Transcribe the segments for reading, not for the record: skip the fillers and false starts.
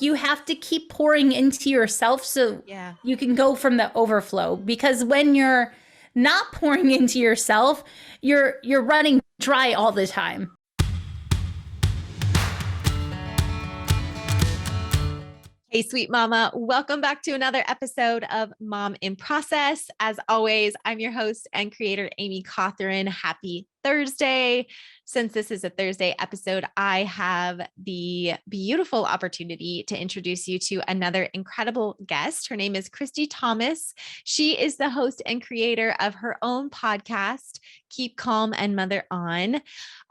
you have to keep pouring into yourself so Yeah. you can go from the overflow. Because when you're not pouring into yourself, you're running dry all the time. Hey, sweet mama. Welcome back to another episode of Mom in Process. As always, I'm your host and creator, Amy Cawthorn. Happy Thursday. Since this is a Thursday episode, I have the beautiful opportunity to introduce you to another incredible guest. Her name is Christy Thomas. She is the host and creator of her own podcast, Keep Calm and Mother On.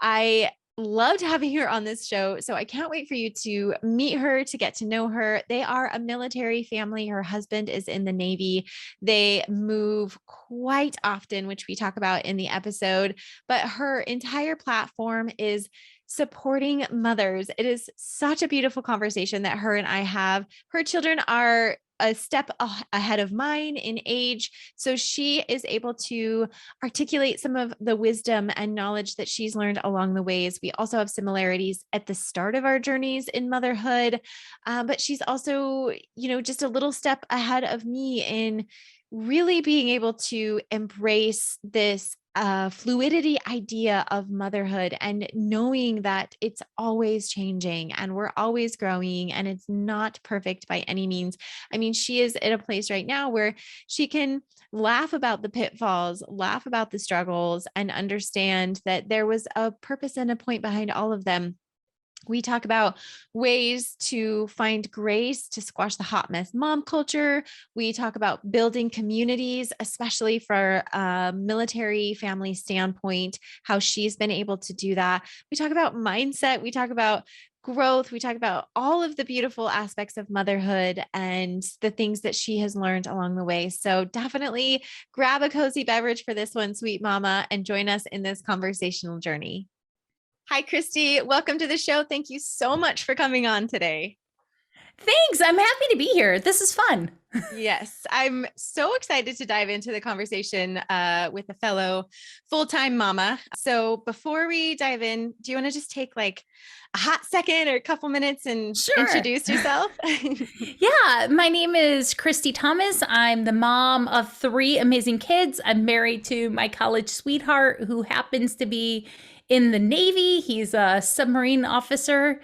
I loved having her on this show. So I can't wait for you to meet her, to get to know her. They are a military family. Her husband is in the Navy. They move quite often, which we talk about in the episode, but her entire platform is supporting mothers. It is such a beautiful conversation that her and I have. Her children are a step ahead of mine in age. So she is able to articulate some of the wisdom and knowledge that she's learned along the ways. We also have similarities at the start of our journeys in motherhood. But she's also, just a little step ahead of me in really being able to embrace this fluidity idea of motherhood and knowing that it's always changing and we're always growing and it's not perfect by any means. I mean, she is at a place right now where she can laugh about the pitfalls, laugh about the struggles, and understand that there was a purpose and a point behind all of them. We talk about ways to find grace to squash the hot mess mom culture. We talk about building communities, especially for a military family standpoint, how she's been able to do that. We talk about mindset. We talk about growth. We talk about all of the beautiful aspects of motherhood and the things that she has learned along the way. So definitely grab a cozy beverage for this one, sweet mama, and join us in this conversational journey. Hi, Christy. Welcome to the show. Thank you so much for coming on today. Thanks. I'm happy to be here. This is fun. Yes, I'm so excited to dive into the conversation with a fellow full-time mama. So before we dive in, do you want to just take like a hot second or a couple minutes and introduce yourself? Yeah, my name is Christy Thomas. I'm the mom of 3 amazing kids. I'm married to my college sweetheart who happens to be in the Navy. He's a submarine officer.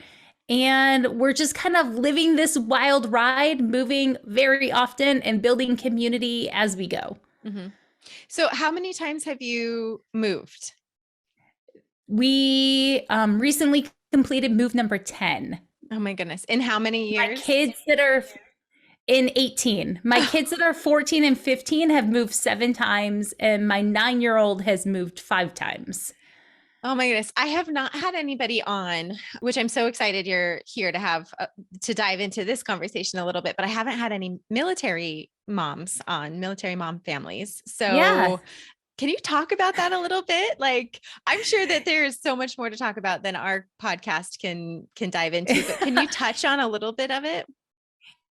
And we're just kind of living this wild ride, moving very often and building community as we go. Mm-hmm. So how many times have you moved? We recently completed move number 10. Oh my goodness. In how many years? My kids that are in 18. My kids that are 14 and 15 have moved 7 times, and my 9-year-old has moved 5 times. Oh my goodness. I have not had anybody on, which I'm so excited you're here to have to dive into this conversation a little bit, but I haven't had any military moms on, military mom families. So yeah. Can you talk about that a little bit? Like, I'm sure that there is so much more to talk about than our podcast can dive into, but can you touch on a little bit of it?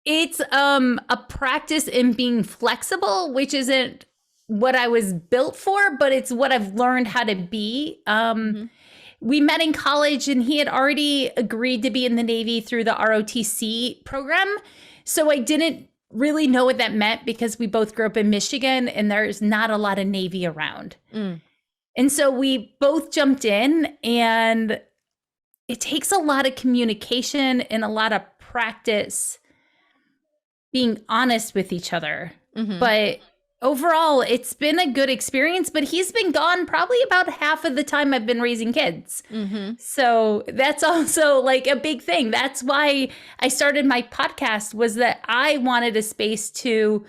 It's a practice in being flexible, which isn't what I was built for, but it's what I've learned how to be. We met in college and he had already agreed to be in the Navy through the ROTC program. So I didn't really know what that meant because we both grew up in Michigan and there's not a lot of Navy around. And so we both jumped in, and it takes a lot of communication and a lot of practice being honest with each other. But overall, it's been a good experience, but he's been gone probably about half of the time I've been raising kids. So that's also like a big thing. That's why I started my podcast, was that I wanted a space to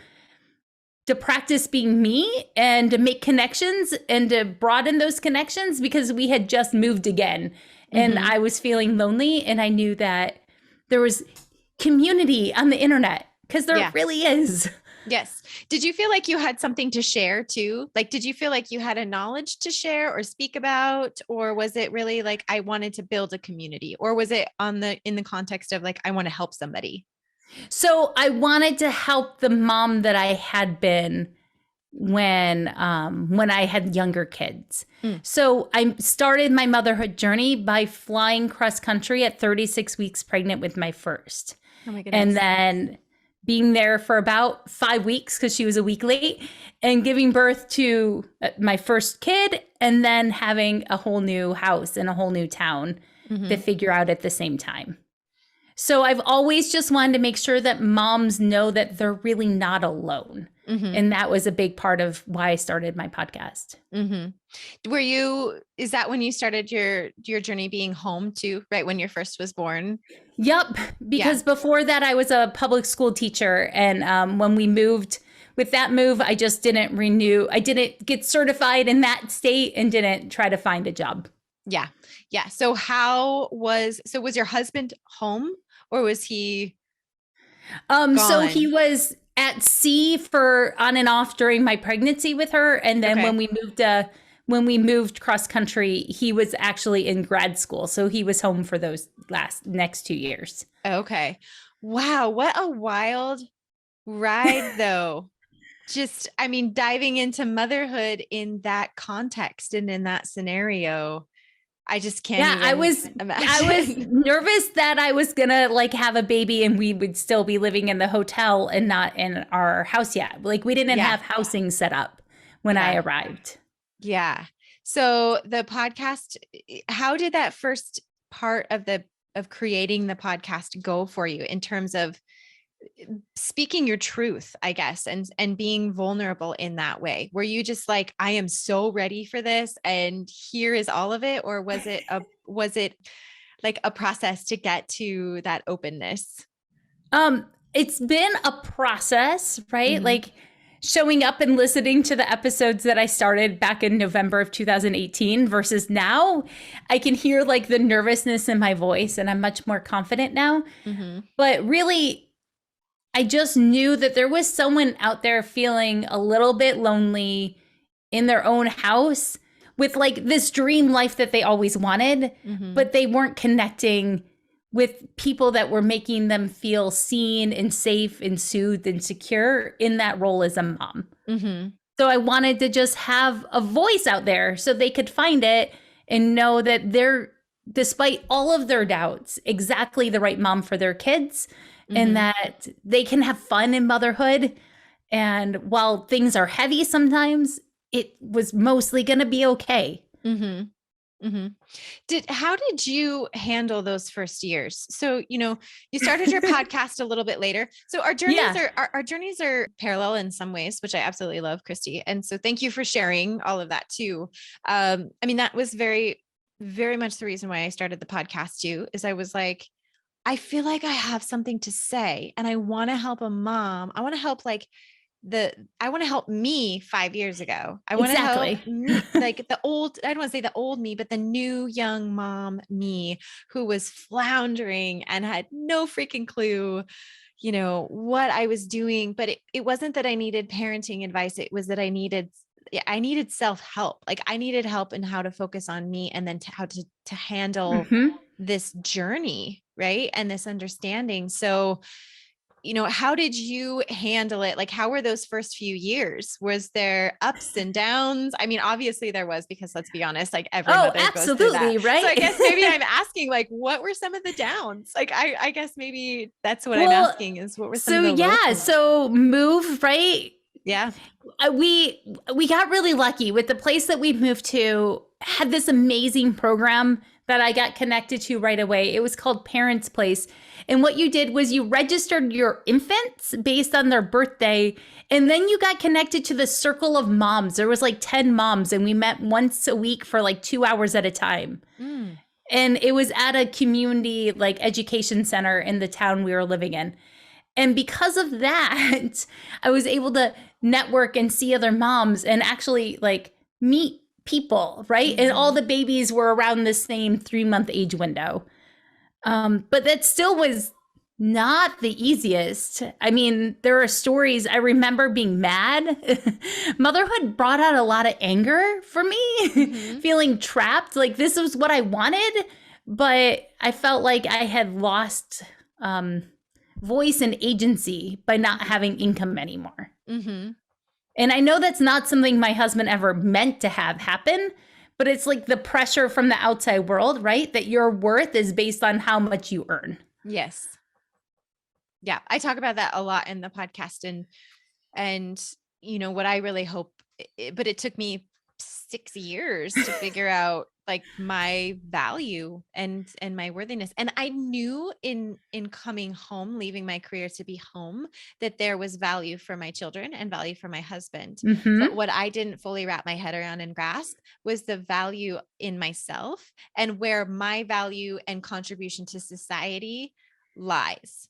practice being me and to make connections and to broaden those connections, because we had just moved again and I was feeling lonely, and I knew that there was community on the internet, because there really is. Yes. Did you feel like you had something to share too? Like, did you feel like you had a knowledge to share or speak about, or was it really like, I wanted to build a community, or was it in the context of like, I want to help somebody? So I wanted to help the mom that I had been when I had younger kids. Mm. So I started my motherhood journey by flying cross country at 36 weeks pregnant with my first. Oh my goodness. And then being there for about 5 weeks because she was a week late, and giving birth to my first kid, and then having a whole new house in a whole new town to figure out at the same time. So I've always just wanted to make sure that moms know that they're really not alone. And that was a big part of why I started my podcast. Is that when you started your journey being home too, right? When your first was born? Yep. Because before that, I was a public school teacher. And when we moved, with that move, I just didn't renew. I didn't get certified in that state and didn't try to find a job. Yeah. Yeah. So was your husband home, or was he so gone? he was at sea for on and off during my pregnancy with her. And then when we moved cross country, he was actually in grad school. So he was home for those next 2 years. Okay. Wow. What a wild ride though. Just, I mean, diving into motherhood in that context and in that scenario, I just can't. I was nervous that I was gonna like have a baby and we would still be living in the hotel and not in our house yet. Like we didn't have housing set up when I arrived. Yeah. So the podcast, how did that first part of creating the podcast go for you in terms of speaking your truth, I guess, and being vulnerable in that way? Were you just like, I am so ready for this and here is all of it? Or was it like a process to get to that openness? It's been a process, right? Like showing up and listening to the episodes that I started back in November of 2018 versus now, I can hear like the nervousness in my voice and I'm much more confident now. But really, I just knew that there was someone out there feeling a little bit lonely in their own house with like this dream life that they always wanted, but they weren't connecting with people that were making them feel seen and safe and soothed and secure in that role as a mom. So I wanted to just have a voice out there so they could find it and know that they're, despite all of their doubts, exactly the right mom for their kids. And that they can have fun in motherhood. And while things are heavy sometimes, it was mostly going to be okay. How did you handle those first years? So, you started your podcast a little bit later. So our journeys are parallel in some ways, which I absolutely love, Christy. And so thank you for sharing all of that too. I mean, that was very, very much the reason why I started the podcast too, is I was like, I feel like I have something to say and I want to help a mom. I want to help I want to help me 5 years ago. I want to help me, like I don't want to say the old me, but the new young mom me who was floundering and had no freaking clue, what I was doing. But it wasn't that I needed parenting advice. It was that I needed self-help. Like I needed help in how to focus on me and then how to handle this journey, right? And this understanding. So, how did you handle it? Like, how were those first few years? Was there ups and downs? I mean, obviously there was, because let's be honest, like every mother goes through that. Right. So I guess maybe I'm asking, like, what were some of the downs? Like, I guess maybe that's what I'm asking is what were some of the lows? So move, right? Yeah. We got really lucky with the place that we moved to, had this amazing program that I got connected to right away. It was called Parents Place. And what you did was you registered your infants based on their birthday. And then you got connected to the circle of moms. There was like 10 moms and we met once a week for like 2 hours at a time. And it was at a community like education center in the town we were living in. And because of that, I was able to network and see other moms and actually like meet people, right? And all the babies were around the same 3-month age window. But that still was not the easiest. I mean, there are stories. I remember being mad. Motherhood brought out a lot of anger for me, feeling trapped. Like this was what I wanted, but I felt like I had lost voice and agency by not having income anymore. And I know that's not something my husband ever meant to have happen, but it's like the pressure from the outside world, right? That your worth is based on how much you earn. Yes. Yeah. I talk about that a lot in the podcast, and what I really hope, but it took me 6 years to figure out like my value and my worthiness. And I knew in coming home, leaving my career to be home, that there was value for my children and value for my husband. But what I didn't fully wrap my head around and grasp was the value in myself and where my value and contribution to society lies.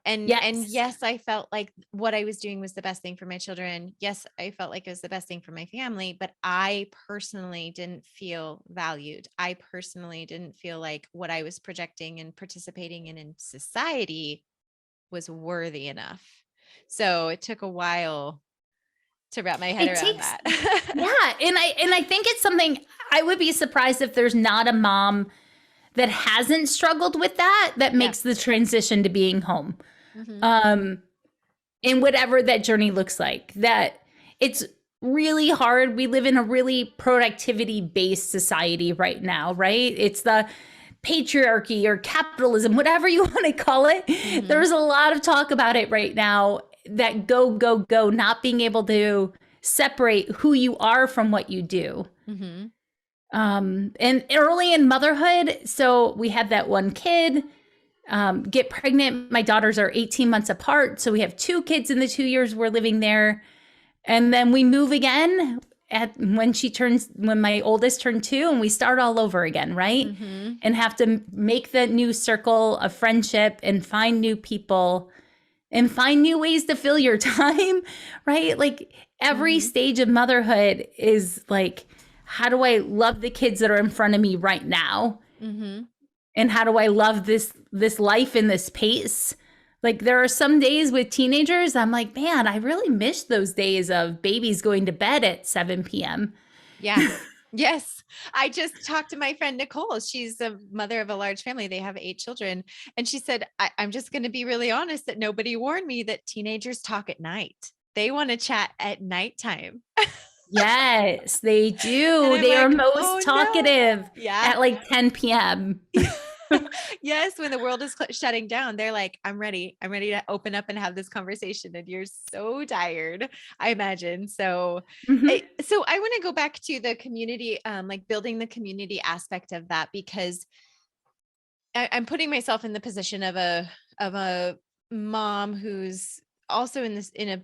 And Yes. yes, I felt like what I was doing was the best thing for my children. Yes, I felt like it was the best thing for my family, but I personally didn't feel valued. I personally didn't feel like what I was projecting and participating in society was worthy enough. So it took a while to wrap my head It around takes, that. yeah. And I think it's something, I would be surprised if there's not a mom that hasn't struggled with that Yeah. makes the transition to being home. Mhm. In whatever that journey looks like, that it's really hard. We live in a really productivity based society right now, right? It's the patriarchy or capitalism, whatever you want to call it. Mhm. There's a lot of talk about it right now, that go, go, go, not being able to separate who you are from what you do. Mhm. And early in motherhood, so we had that one kid, get pregnant. My daughters are 18 months apart. So we have 2 kids in the 2 years we're living there. And then we move again when my oldest turned 2, and we start all over again, right? Mhm. And have to make the new circle of friendship and find new people and find new ways to fill your time, right? Like every Mhm. stage of motherhood is like, how do I love the kids that are in front of me right now? Mhm. And how do I love this life in this pace? Like there are some days with teenagers, I'm like, man, I really miss those days of babies going to bed at 7 p.m. Yeah. Yes. I just talked to my friend Nicole. She's the mother of a large family. They have 8 children. And she said, I'm just going to be really honest that nobody warned me that teenagers talk at night. They want to chat at nighttime. Yes, they And do. I'm They are like, most oh no. talkative Yeah. at like 10 p.m. Yes. When the world is shutting down, they're like, I'm ready. I'm ready to open up and have this conversation. And you're so tired, I imagine. So, Mhm. so I want to go back to the community, like building the community aspect of that, because I'm putting myself in the position of a mom who's also in a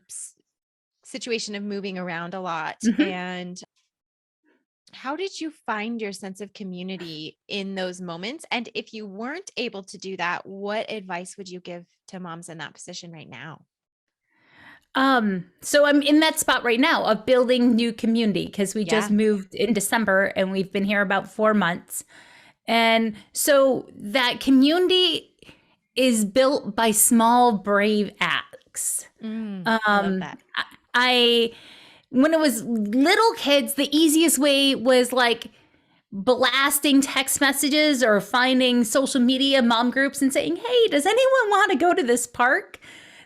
situation of moving around a lot. Mhm. And how did you find your sense of community in those moments? And if you weren't able to do that, what advice would you give to moms in that position right now? So I'm in that spot right now of building new community because we just Yeah. moved in December and we've been here about 4 months. And so that community is built by small, brave acts. I love that. I, when it was little kids, the easiest way was like blasting text messages or finding social media mom groups and saying, hey, does anyone want to go to this park?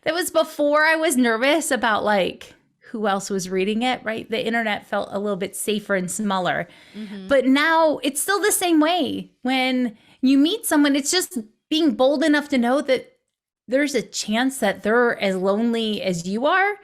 That was before I was nervous about like who else was reading it, right? The internet felt a little bit safer and smaller. Mm-hmm. But now it's still the same way. When you meet someone, it's just being bold enough to know that there's a chance that they're as lonely as you are.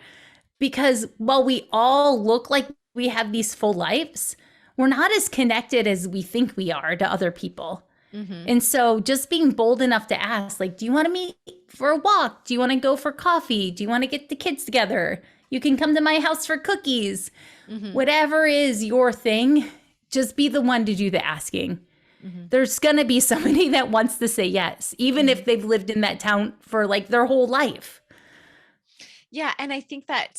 Because while we all look like we have these full lives, we're not as connected as we think we are to other people. Mm-hmm. And so just being bold enough to ask, like, do you want to meet for a walk? Do you want to go for coffee? Do you want to get the kids together? You can come to my house for cookies. Mm-hmm. Whatever is your thing, just be the one to do the asking. Mm-hmm. There's going to be somebody that wants to say yes, even if they've lived in that town for like their whole life. Yeah. And I think that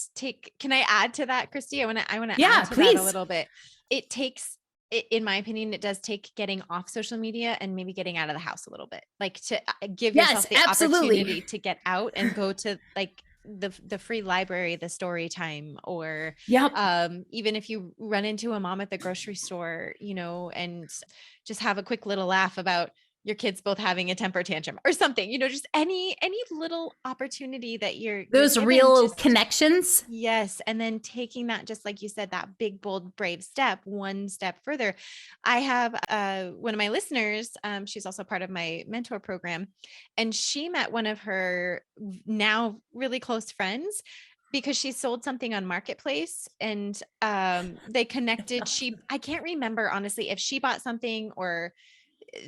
can I add to that, Christy? I want to Yeah, add to that please. a little bit. It takes, in my opinion, it does take getting off social media and maybe getting out of the house a little bit, like to give yourself the opportunity to get out and go to like the free library, the story time, or even if you run into a mom at the grocery store, and just have a quick little laugh about your kids both having a temper tantrum or something, just any little opportunity that you're Those given, real just connections. yes. And then taking that, just like you said, that big, bold, brave step, one step further. I have one of my listeners, she's also part of my mentor program, and she met one of her now really close friends because she sold something on Marketplace, and they connected. I can't remember honestly if she bought something or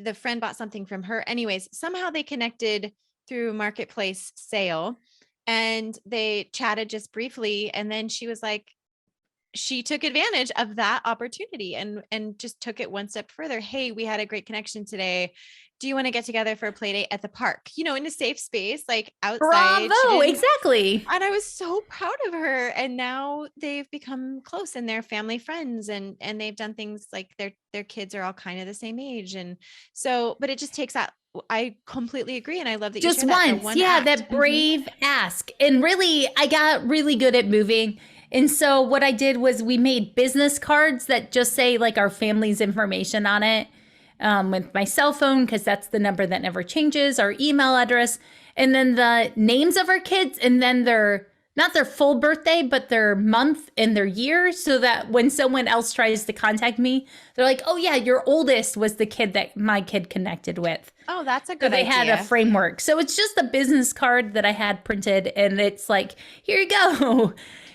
the friend bought something from her. Anyways, somehow they connected through Marketplace sale, and they chatted just briefly. And then she was like, she took advantage of that opportunity and just took it one step further. Hey, we had a great connection today. Do you want to get together for a play date at the park? In a safe space, like outside. She Bravo. didn't, Exactly. and I was so proud of her. And now they've become close and they're family friends, and they've done things like their kids are all kind of the same age. And so, but it just takes that. I completely agree. And I love that you Just share that. The once. one Yeah. act. That brave ask. And really, I got really good at moving. And so what I did was we made business cards that just say like our family's information on it, with my cell phone, because that's the number that never changes, our email address, and then the names of our kids, and then not their full birthday, but their month and their year, so that when someone else tries to contact me, they're like, oh yeah, your oldest was the kid that my kid connected with. Oh, that's a So good they had idea. a framework. So it's just a business card that I had printed, and it's like, here you go.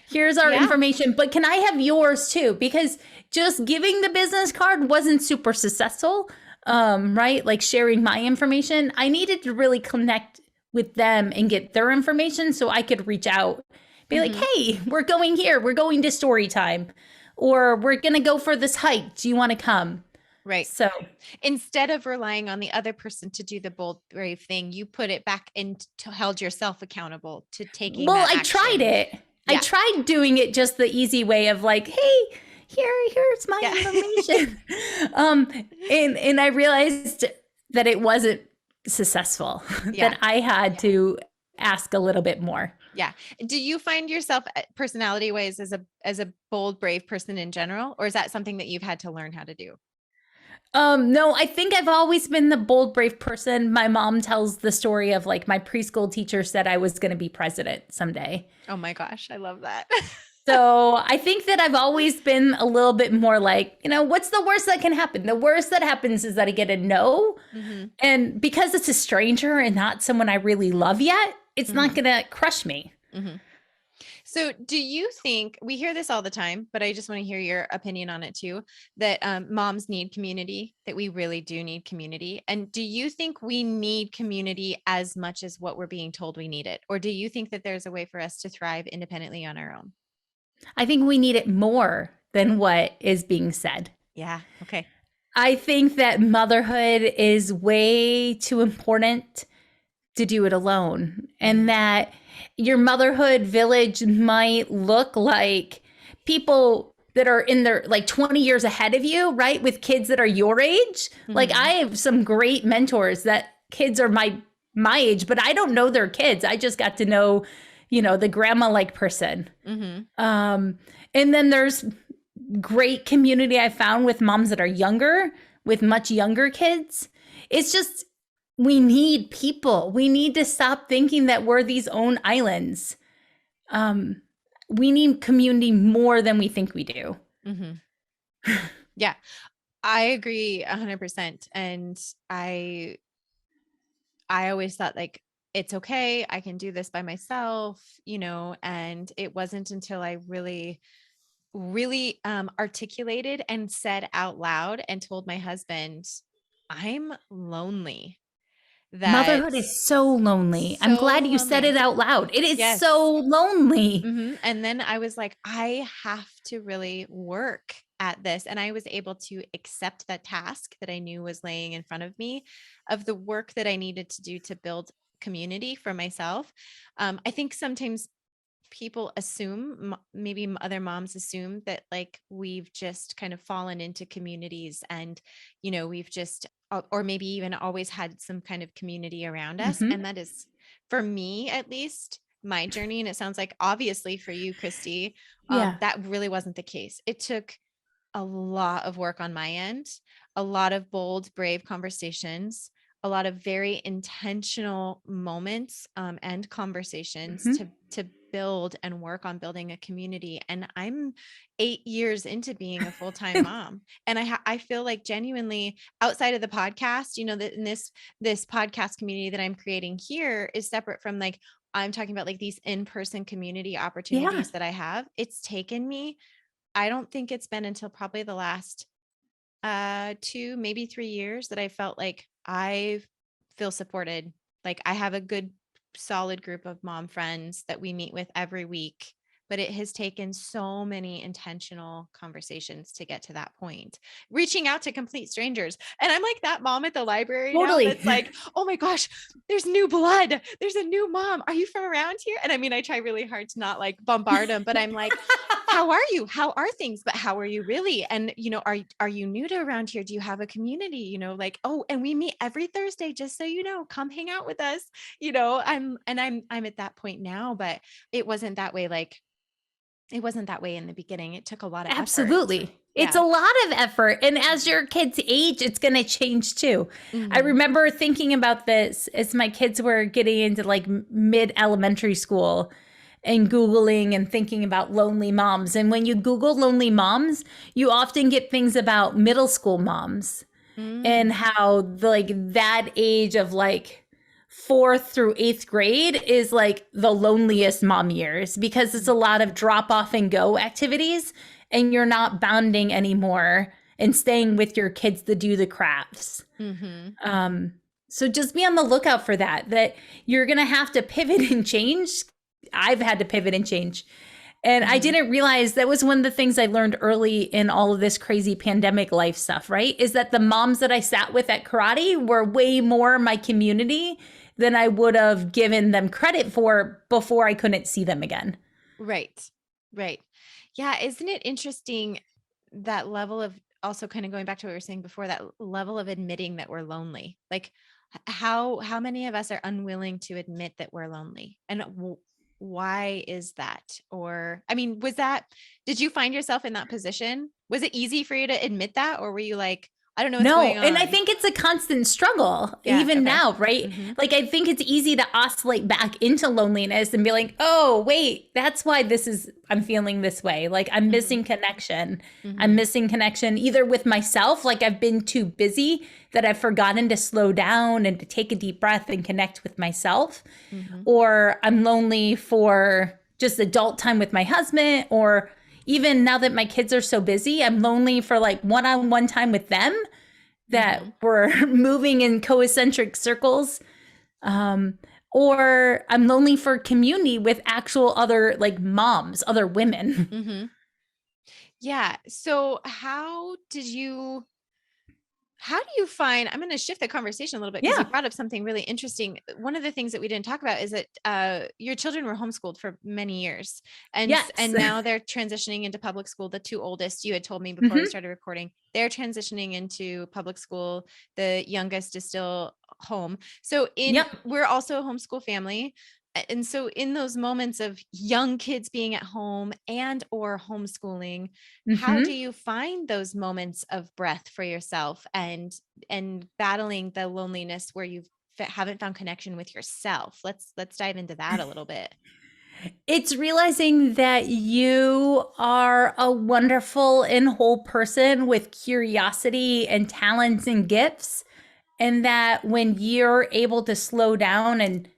Here's our information. But can I have yours too? Because just giving the business card wasn't super successful, right? Like sharing my information. I needed to really connect with them and get their information so I could reach out, be like, hey, we're going here. We're going to story time, or we're going to go for this hike. Do you want to come? Right. So instead of relying on the other person to do the bold, brave thing, you put it back and held yourself accountable to taking that I action. tried it. Yeah. I tried doing it just the easy way of like, hey, here's my information. And I realized that it wasn't successful, that I had to ask a little bit more. Yeah. Do you find yourself personality wise as a bold, brave person in general, or is that something that you've had to learn how to do? No, I think I've always been the bold, brave person. My mom tells the story of like my preschool teacher said I was going to be president someday. Oh my gosh, I love that. So I think that I've always been a little bit more like, what's the worst that can happen? The worst that happens is that I get a no. And because it's a stranger and not someone I really love yet, it's not going to crush me. So do you think, we hear this all the time, but I just want to hear your opinion on it too, that moms need community, that we really do need community? And do you think we need community as much as what we're being told we need it? Or do you think that there's a way for us to thrive independently on our own? I think we need it more than what is being said. Yeah. Okay. I think that motherhood is way too important to do it alone, and that your motherhood village might look like people that are in their like 20 years ahead of you, right? With kids that are your age. Like I have some great mentors that kids are my age, but I don't know their kids. I just got to know, the grandma like person. And then there's great community I found with moms that are younger, with much younger kids. It's just, we need people. We need to stop thinking that we're these own islands. We need community more than we think we do. Yeah, I agree 100%. And I always thought like, it's okay, I can do this by myself, and it wasn't until I really articulated and said out loud and told my husband, I'm lonely. Motherhood is so lonely. I'm glad you said it out loud. It is so lonely. And then I was like, I have to really work at this. And I was able to accept that task that I knew was laying in front of me, of the work that I needed to do to build community for myself. I think sometimes people assume, maybe other moms assume, that like we've just kind of fallen into communities and, we've just, or maybe even always had some kind of community around us. And that is, for me, at least, my journey. And it sounds like obviously for you, Christy, that really wasn't the case. It took a lot of work on my end, a lot of bold, brave conversations, a lot of very intentional moments and conversations Mhm. to build and work on building a community. And I'm 8 years into being a full-time mom, and I feel like genuinely outside of the podcast, that in this podcast community that I'm creating here is separate from like I'm talking about like these in-person community Yeah. opportunities that I have. It's taken me, I don't think it's been until probably the last 2, maybe 3 years that I felt like I feel supported. Like I have a good solid group of mom friends that we meet with every week, but it has taken so many intentional conversations to get to that point. Reaching out to complete strangers. And I'm like that mom at the library now Totally. that's like, "Oh my gosh, there's new blood. There's a new mom. Are you from around here?" And I mean, I try really hard to not like bombard them, but I'm like, "How are you? How are things? But how are you really? And are you new to around here? Do you have a community? Like, oh, and we meet every Thursday, just so you know, come hang out with us." I'm at that point now, but it wasn't that way. Like it wasn't that way in the beginning. It took a lot of effort. Absolutely. It's Yeah. a lot of effort. And as your kids age, it's going to change too. I Hmm. remember thinking about this as my kids were getting into like mid elementary school and Googling and thinking about lonely moms. And when you Google lonely moms, you often get things about middle school moms and Mm. how like that age of like fourth through eighth grade is like the loneliest mom years because it's a lot of drop off and go activities and you're not bonding anymore and staying with your kids to do the crafts. Hmm. Um, so just be on the lookout for that you're going to have to pivot and change. I've had to pivot and change. And I Hmm. didn't realize that was one of the things I learned early in all of this crazy pandemic life stuff, right? Is that the moms that I sat with at karate were way more my community than I would have given them credit for before I couldn't see them again. Right. Right. Yeah. Isn't it interesting that level of also kind of going back to what we were saying before, that level of admitting that we're lonely? Like how many of us are unwilling to admit that we're lonely? And why is that? Or, I mean, did you find yourself in that position? Was it easy for you to admit that? Or were you like, I don't know what's No, going and I on? think it's a constant struggle, Yeah. even Okay. now, right? Mm-hmm. Like, I think it's easy to oscillate back into loneliness and be like, oh, wait, that's why I'm feeling this way. Like, I'm Mm-hmm. missing connection. I'm Mm-hmm. missing connection either with myself, like, I've been too busy that I've forgotten to slow down and to take a deep breath and connect with myself, Mm-hmm. or I'm lonely for just adult time with my husband, or even now that my kids are so busy, I'm lonely for like one on one time with them that Mm-hmm. we're moving in concentric circles. Um, or I'm lonely for community with actual other like moms, other women. Mm-hmm. Yeah. So how do you find, I'm going to shift the conversation a little bit because you Yeah. brought up something really interesting. One of the things that we didn't talk about is that your children were homeschooled for many years, Yes. and now they're transitioning into public school. The two oldest, you had told me before we Hmm. started recording, they're transitioning into public school. The youngest is still home. So Yep. we're also a homeschool family. And so in those moments of young kids being at home and or homeschooling, how do Hmm. you find those moments of breath for yourself and battling the loneliness where you haven't found connection with yourself? Let's dive into that a little bit. It's realizing that you are a wonderful and whole person with curiosity and talents and gifts. And that when you're able to slow down and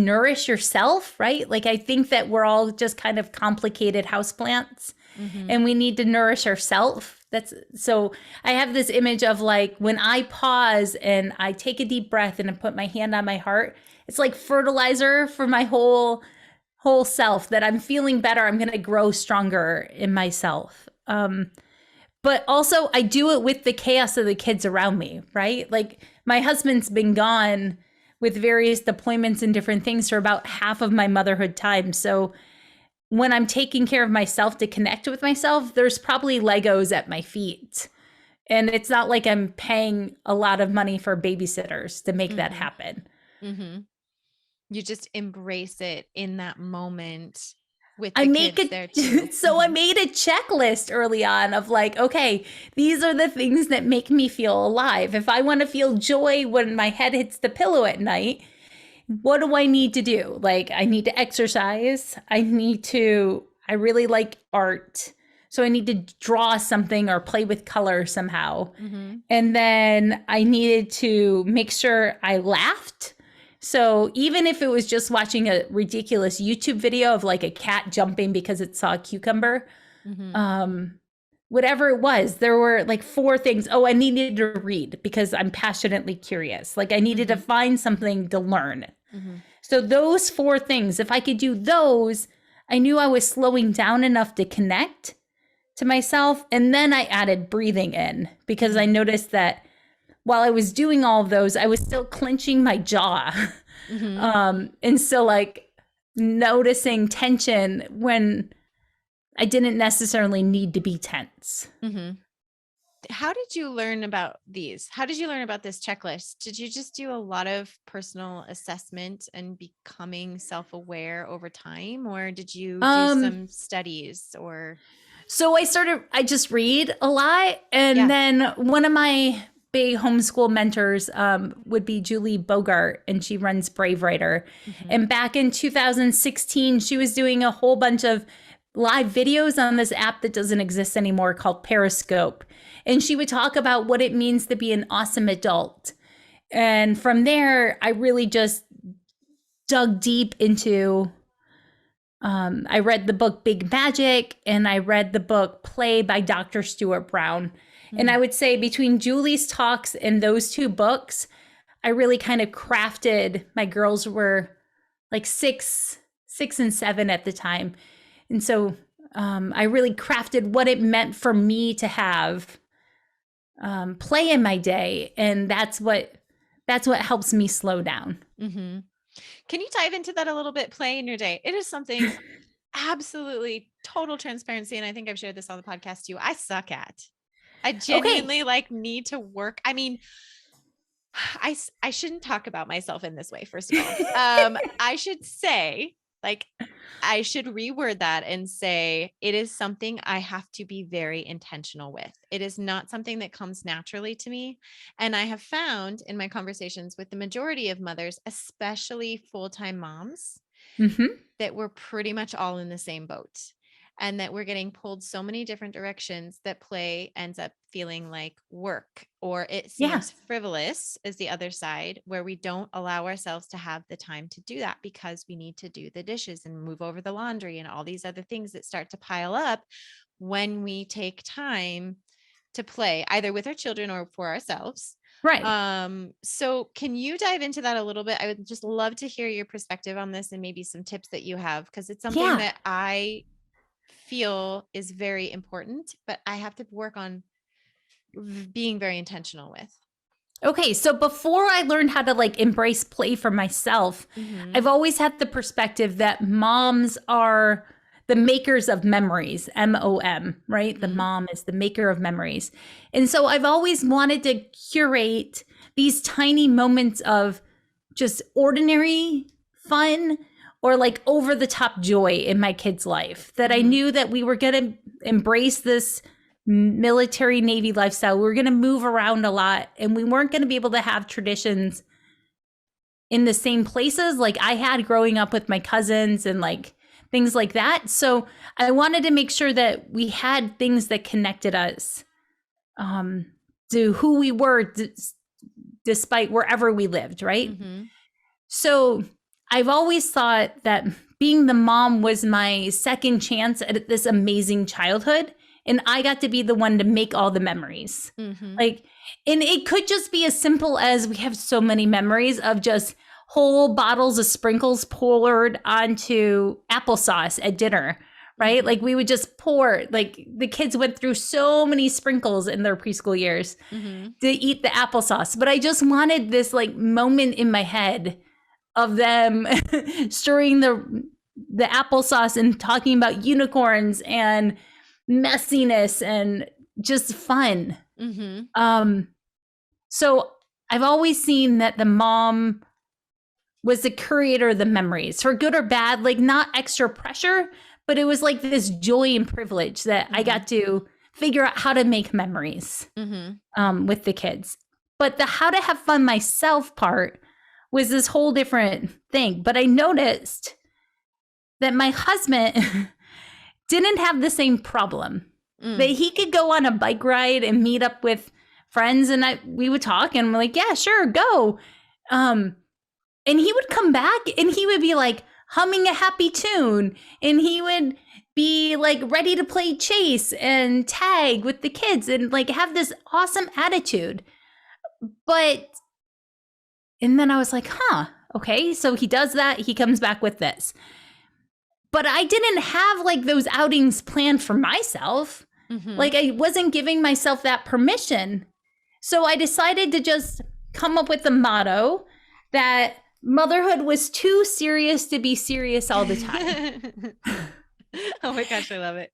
nourish yourself, right? Like I think that we're all just kind of complicated houseplants Mm-hmm. and we need to nourish ourselves. That's so I have this image of like when I pause and I take a deep breath and I put my hand on my heart, it's like fertilizer for my whole self that I'm feeling better. I'm going to grow stronger in myself. But also I do it with the chaos of the kids around me, right? Like my husband's been gone with various deployments and different things for about half of my motherhood time. So when I'm taking care of myself to connect with myself, there's probably Legos at my feet. And it's not like I'm paying a lot of money for babysitters to make that Mm-hmm. happen. Mm-hmm. You just embrace it in that moment. with I the make kids there too. it. So I made a checklist early on of like, okay, these are the things that make me feel alive. If I want to feel joy when my head hits the pillow at night, what do I need to do? Like, I need to exercise. I really like art. So I need to draw something or play with color somehow. Mm-hmm. And then I needed to make sure I laughed. So even if it was just watching a ridiculous YouTube video of like a cat jumping because it saw a cucumber, Mm-hmm. whatever it was, there were like 4 things. Oh, I needed to read because I'm passionately curious. Like I needed to find something to learn. Mm-hmm. So those 4 things, if I could do those, I knew I was slowing down enough to connect to myself. And then I added breathing in because I noticed that while I was doing all of those, I was still clenching my jaw. And so like noticing tension when I didn't necessarily need to be tense. Mm-hmm. How did you learn about these? How did you learn about this checklist? Did you just do a lot of personal assessment and becoming self-aware over time, or did you do some studies or? So I just read a lot. And then one of my big homeschool mentors would be Julie Bogart, and she runs Brave Writer. And back in 2016, she was doing a whole bunch of live videos on this app that doesn't exist anymore called Periscope. And she would talk about what it means to be an awesome adult. And from there, I really just dug deep into I read the book Big Magic, and I read the book Play by Dr. Stuart Brown. And I would say between Julie's talks and those 2 books, I really kind of crafted, my girls were like 6 and 7 at the time. And so I really crafted what it meant for me to have play in my day. And that's what helps me slow down. Mm-hmm. Can you dive into that a little bit? Play in your day. It is something absolutely total transparency. And I think I've shared this on the podcast too. I suck at. I genuinely like need to work. I mean, I shouldn't talk about myself in this way. First of all, I should say, like, I should reword that and say, it is something I have to be very intentional with. It is not something that comes naturally to me. And I have found in my conversations with the majority of mothers, especially full-time moms, that we're pretty much all in the same boat, and that we're getting pulled so many different directions that play ends up feeling like work, or it seems frivolous is the other side, where we don't allow ourselves to have the time to do that because we need to do the dishes and move over the laundry and all these other things that start to pile up when we take time to play either with our children or for ourselves. Right. So can you dive into that a little bit? I would just love to hear your perspective on this and maybe some tips that you have, because it's something that I feel is very important, but I have to work on being very intentional with. Okay, so before I learned how to like embrace play for myself, I've always had the perspective that moms are the makers of memories, MOM, right? The mom is the maker of memories. And so I've always wanted to curate these tiny moments of just ordinary fun or like over the top joy in my kid's life, that I knew that we were going to embrace this military Navy lifestyle. We were going to move around a lot, and we weren't going to be able to have traditions in the same places like I had growing up with my cousins and like things like that. So I wanted to make sure that we had things that connected us to who we were despite wherever we lived, right? So I've always thought that being the mom was my second chance at this amazing childhood. And I got to be the one to make all the memories. Like, and it could just be as simple as we have so many memories of just whole bottles of sprinkles poured onto applesauce at dinner, right? Like we would just pour, like the kids went through so many sprinkles in their preschool years to eat the applesauce. But I just wanted this like moment in my head of them stirring the applesauce and talking about unicorns and messiness and just fun. So I've always seen that the mom was the curator of the memories, for good or bad, like not extra pressure, but it was like this joy and privilege that I got to figure out how to make memories with the kids. But the how to have fun myself part was this whole different thing. But I noticed that my husband didn't have the same problem. That he could go on a bike ride and meet up with friends, and we would talk, and we're like, yeah, sure, go. And he would come back and he would be like humming a happy tune, and he would be like ready to play chase and tag with the kids and like have this awesome attitude. And then I was like, okay, so he does that. He comes back with this. But I didn't have like those outings planned for myself. Like I wasn't giving myself that permission. So I decided to just come up with the motto that motherhood was too serious to be serious all the time. Oh my gosh, I love it.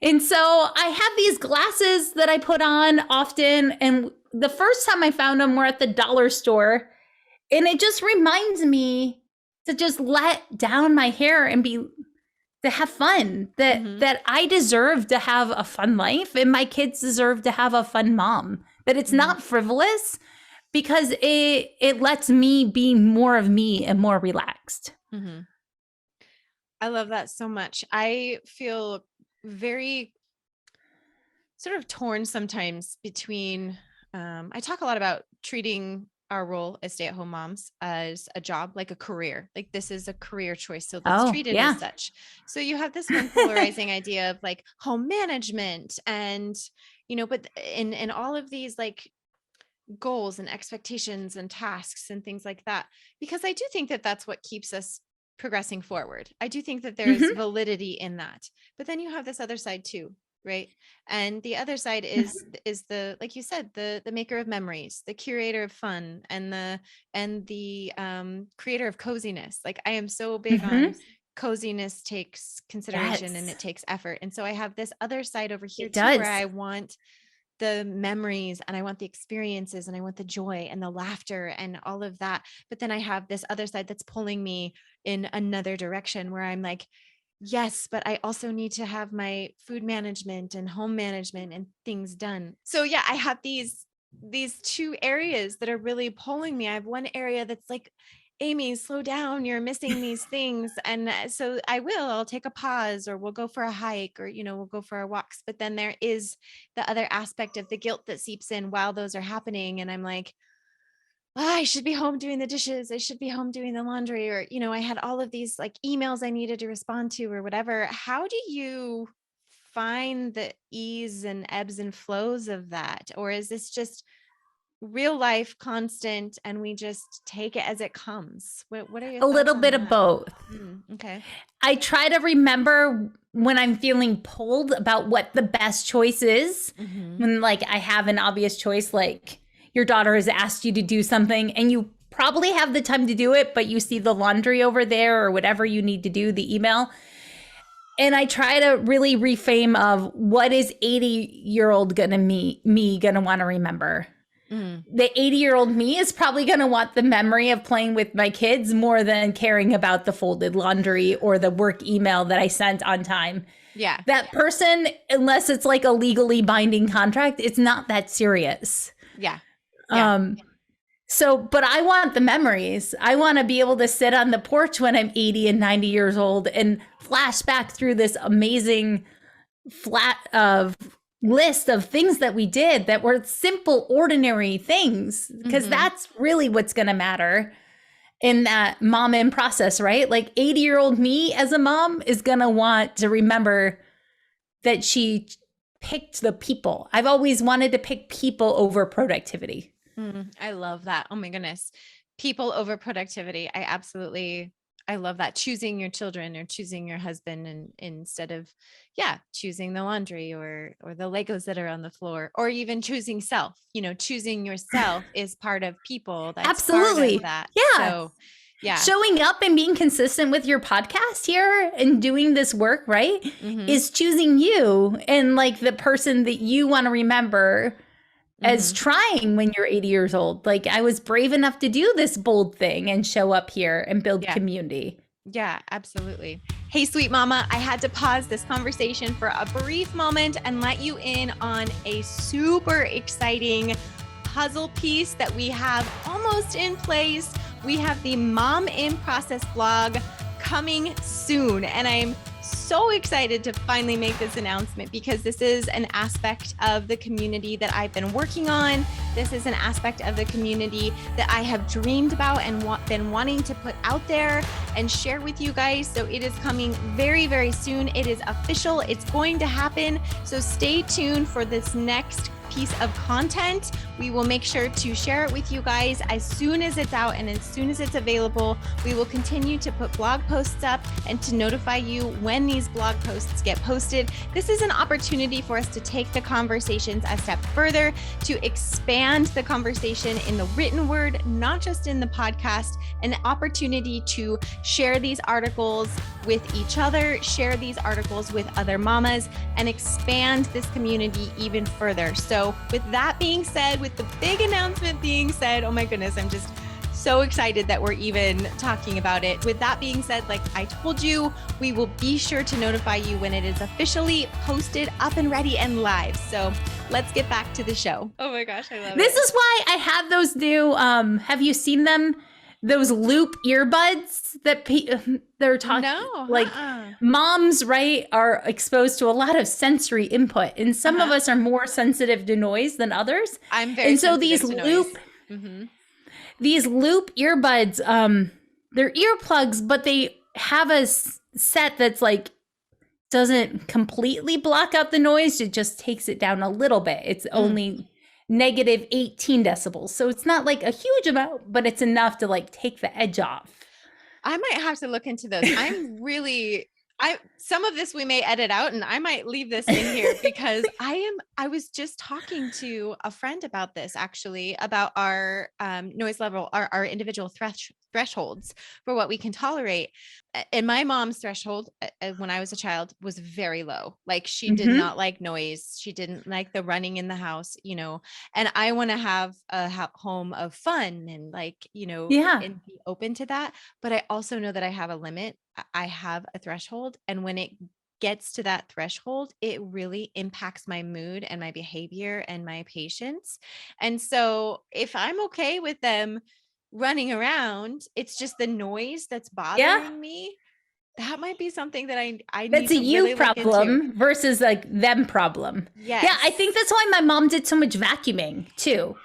And so I have these glasses that I put on often. And the first time I found them were at the dollar store. And it just reminds me to just let down my hair and to have fun, that I deserve to have a fun life and my kids deserve to have a fun mom, that it's not frivolous because it lets me be more of me and more relaxed. I love that so much. I feel very sort of torn sometimes between, I talk a lot about treating our role as stay-at-home moms as a job, like a career, like this is a career choice. So that's treated as such. So you have this one polarizing idea of like home management and, but in all of these like goals and expectations and tasks and things like that, because I do think that that's what keeps us progressing forward. I do think that there's validity in that, but then you have this other side too. Right. And the other side is the, like you said, the maker of memories, the curator of fun, and the creator of coziness. Like I am so big on coziness takes consideration and it takes effort. And so I have this other side over here too, where I want the memories and I want the experiences and I want the joy and the laughter and all of that. But then I have this other side that's pulling me in another direction where I'm like, yes, but I also need to have my food management and home management and things done. So yeah, I have these two areas that are really pulling me. I have one area that's like, Amy, slow down, you're missing these things. And so I'll take a pause, or we'll go for a hike, or, we'll go for our walks. But then there is the other aspect of the guilt that seeps in while those are happening. And I'm like, I should be home doing the dishes. I should be home doing the laundry, or, I had all of these like emails I needed to respond to or whatever. How do you find the ease and ebbs and flows of that? Or is this just real life constant and we just take it as it comes? What are your thoughts? A little bit of both. Okay. I try to remember when I'm feeling pulled about what the best choice is. When like I have an obvious choice, like your daughter has asked you to do something and you probably have the time to do it, but you see the laundry over there or whatever you need to do, the email. And I try to really reframe of what is 80-year-old me gonna want to remember. The 80-year-old me is probably going to want the memory of playing with my kids more than caring about the folded laundry or the work email that I sent on time. Yeah. That person, unless it's like a legally binding contract, it's not that serious. Yeah. So, but I want the memories. I want to be able to sit on the porch when I'm 80 and 90 years old and flash back through this amazing list of things that we did that were simple, ordinary things, because that's really what's going to matter in that mom in process, right? Like 80-year-old me as a mom is going to want to remember that she picked the people. I've always wanted to pick people over productivity. I love that. Oh my goodness. People over productivity. I love that. Choosing your children or choosing your husband and instead of, choosing the laundry or the Legos that are on the floor, or even choosing self, choosing yourself is part of people. That's absolutely part of that. Yeah. So, yeah. Showing up and being consistent with your podcast here and doing this work, right, is choosing you and like the person that you want to remember as trying when you're 80 years old. Like I was brave enough to do this bold thing and show up here and build community. Yeah, absolutely. Hey, sweet mama, I had to pause this conversation for a brief moment and let you in on a super exciting puzzle piece that we have almost in place. We have the Mom in Process blog coming soon, and I'm so excited to finally make this announcement because this is an aspect of the community that I've been working on. This is an aspect of the community that I have dreamed about and been wanting to put out there and share with you guys. So it is coming very, very soon. It is official. It's going to happen. So stay tuned for this next piece of content. We will make sure to share it with you guys as soon as it's out and as soon as it's available. We will continue to put blog posts up and to notify you when these blog posts get posted. This is an opportunity for us to take the conversations a step further, to expand the conversation in the written word, not just in the podcast, an opportunity to share these articles with each other, share these articles with other mamas, and expand this community even further. So with that being said, with the big announcement being said, oh my goodness, I'm just so excited that we're even talking about it. With that being said, like I told you, we will be sure to notify you when it is officially posted, up and ready and live. So let's get back to the show. Oh my gosh, I love it. This is why I have those new, have you seen them? Those loop earbuds that they're talking, like moms, right, are exposed to a lot of sensory input, and some of us are more sensitive to noise than others. I'm very and so these loop, these loop earbuds, they're earplugs, but they have a set that's like doesn't completely block out the noise. It just takes it down a little bit. It's only negative 18 decibels. So it's not like a huge amount, but it's enough to like take the edge off. I might have to look into those. Some of this we may edit out and I might leave this in here because I was just talking to a friend about this actually, about our noise level, our individual thresholds for what we can tolerate. And my mom's threshold when I was a child was very low. Like she did not like noise. She didn't like the running in the house, and I want to have a home of fun and and be open to that. But I also know that I have a limit. I have a threshold. And when it gets to that threshold, it really impacts my mood and my behavior and my patience. And so if I'm okay with them running around, it's just the noise that's bothering me. That might be something that I that's need a to you really problem versus like them problem. Yes. Yeah, I think that's why my mom did so much vacuuming too.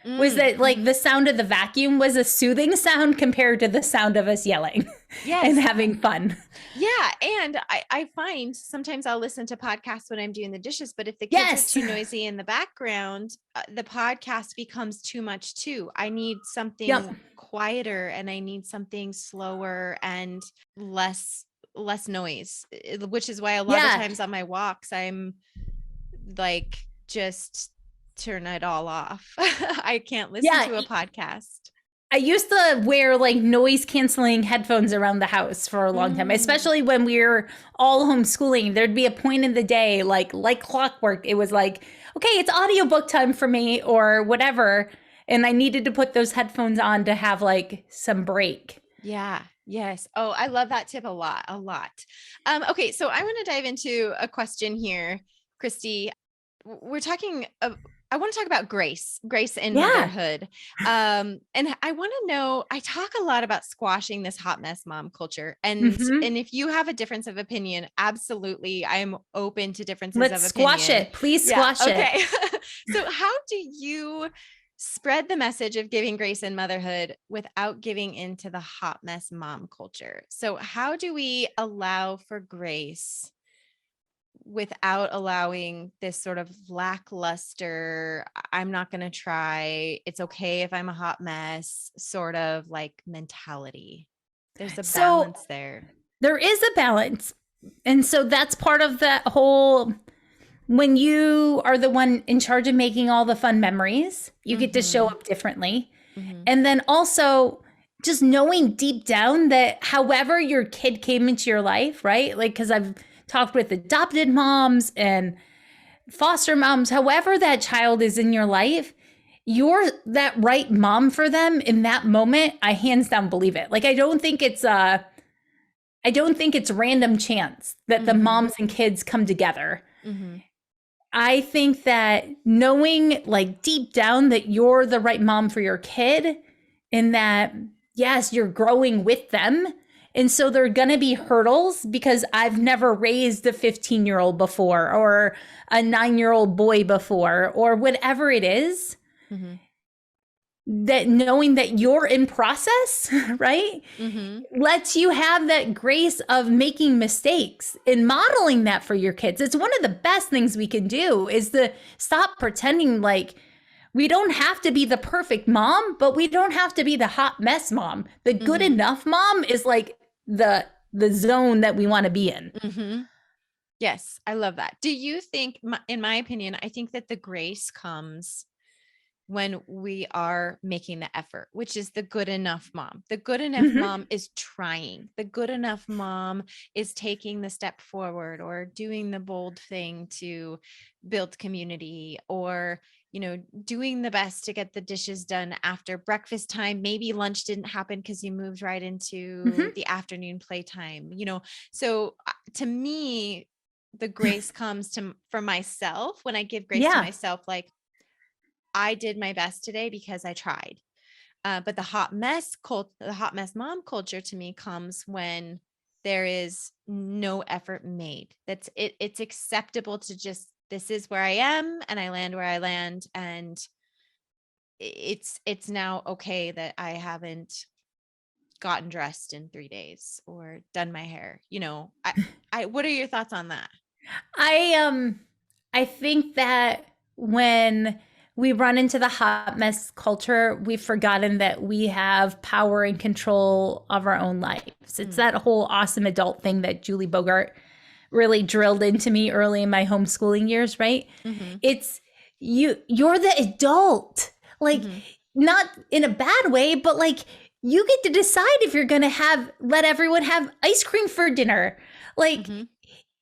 Was that like the sound of the vacuum was a soothing sound compared to the sound of us yelling and having fun. Yeah. And I find sometimes I'll listen to podcasts when I'm doing the dishes, but if the kids are too noisy in the background, the podcast becomes too much too. I need something quieter and I need something slower and less noise, which is why a lot of times on my walks, I'm like, just turn it all off. I can't listen to a podcast. I used to wear like noise canceling headphones around the house for a long time, especially when we were all homeschooling. There'd be a point in the day, like clockwork. It was like, okay, it's audiobook time for me or whatever. And I needed to put those headphones on to have like some break. Yeah. Yes. Oh, I love that tip a lot. Okay. So I want to dive into a question here, Christy. I want to talk about grace in motherhood. And I want to know, I talk a lot about squashing this hot mess mom culture. And if you have a difference of opinion, absolutely. I'm open to differences of opinion. Let's squash it. Please squash it. Okay. So how do you spread the message of giving grace in motherhood without giving into the hot mess mom culture? So how do we allow for grace without allowing this sort of lackluster, I'm not going to try, it's okay if I'm a hot mess sort of like mentality? There's a balance there. There is a balance. And so that's part of that whole, when you are the one in charge of making all the fun memories, you get to show up differently. And then also just knowing deep down that however your kid came into your life, right? Like, because I've talked with adopted moms and foster moms, however that child is in your life, you're that right mom for them in that moment. I hands down believe it. Like, I don't think it's I don't think it's random chance that the moms and kids come together. I think that knowing like deep down that you're the right mom for your kid and that, yes, you're growing with them. And so there are going to be hurdles because I've never raised a 15-year-old before or a 9-year-old boy before or whatever it is. That knowing that you're in process, right? Lets you have that grace of making mistakes and modeling that for your kids. It's one of the best things we can do is to stop pretending like we don't have to be the perfect mom, but we don't have to be the hot mess mom. The good enough mom is like the zone that we want to be in. Yes, I love that. Do you think, in my opinion, I think that the grace comes when we are making the effort, which is the good enough mom. The good enough mom is trying. The good enough mom is taking the step forward or doing the bold thing to build community or, you know, doing the best to get the dishes done after breakfast time. Maybe lunch didn't happen because you moved right into the afternoon playtime, you know? So to me, the grace comes for myself when I give grace to myself, like, I did my best today because I tried. But the hot mess mom culture to me comes when there is no effort made. It's acceptable to just, this is where I am and I land where I land. And it's now okay that I haven't gotten dressed in 3 days or done my hair. You know, what are your thoughts on that? I think that when we run into the hot mess culture, we've forgotten that we have power and control of our own lives. It's that whole awesome adult thing that Julie Bogart really drilled into me early in my homeschooling years, right? It's you're the adult, like not in a bad way, but like you get to decide if you're going to let everyone have ice cream for dinner. Like,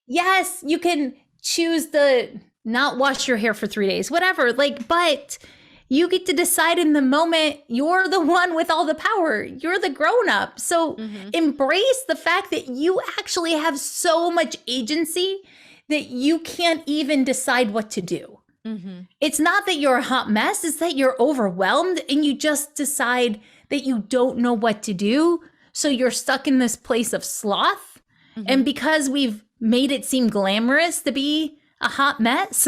yes, you can choose not wash your hair for 3 days, whatever. Like, but you get to decide in the moment. You're the one with all the power. You're the grown up. So embrace the fact that you actually have so much agency that you can't even decide what to do. It's not that you're a hot mess. It's that you're overwhelmed and you just decide that you don't know what to do. So you're stuck in this place of sloth. And because we've made it seem glamorous to be a hot mess.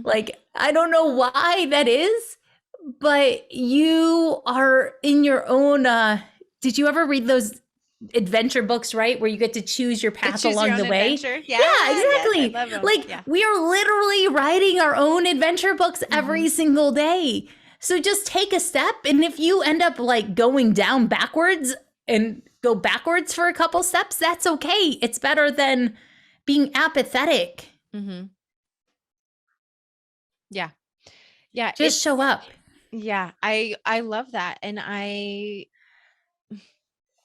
Like, I don't know why that is, but you are in your own, did you ever read those adventure books, right? Where you get to choose your path along the way. Adventure. Yeah, exactly. Yes, like we are literally writing our own adventure books every single day. So just take a step. And if you end up like going down backwards and go backwards for a couple steps, that's okay. It's better than being apathetic. Yeah. Yeah. Just show up. Yeah. I love that. And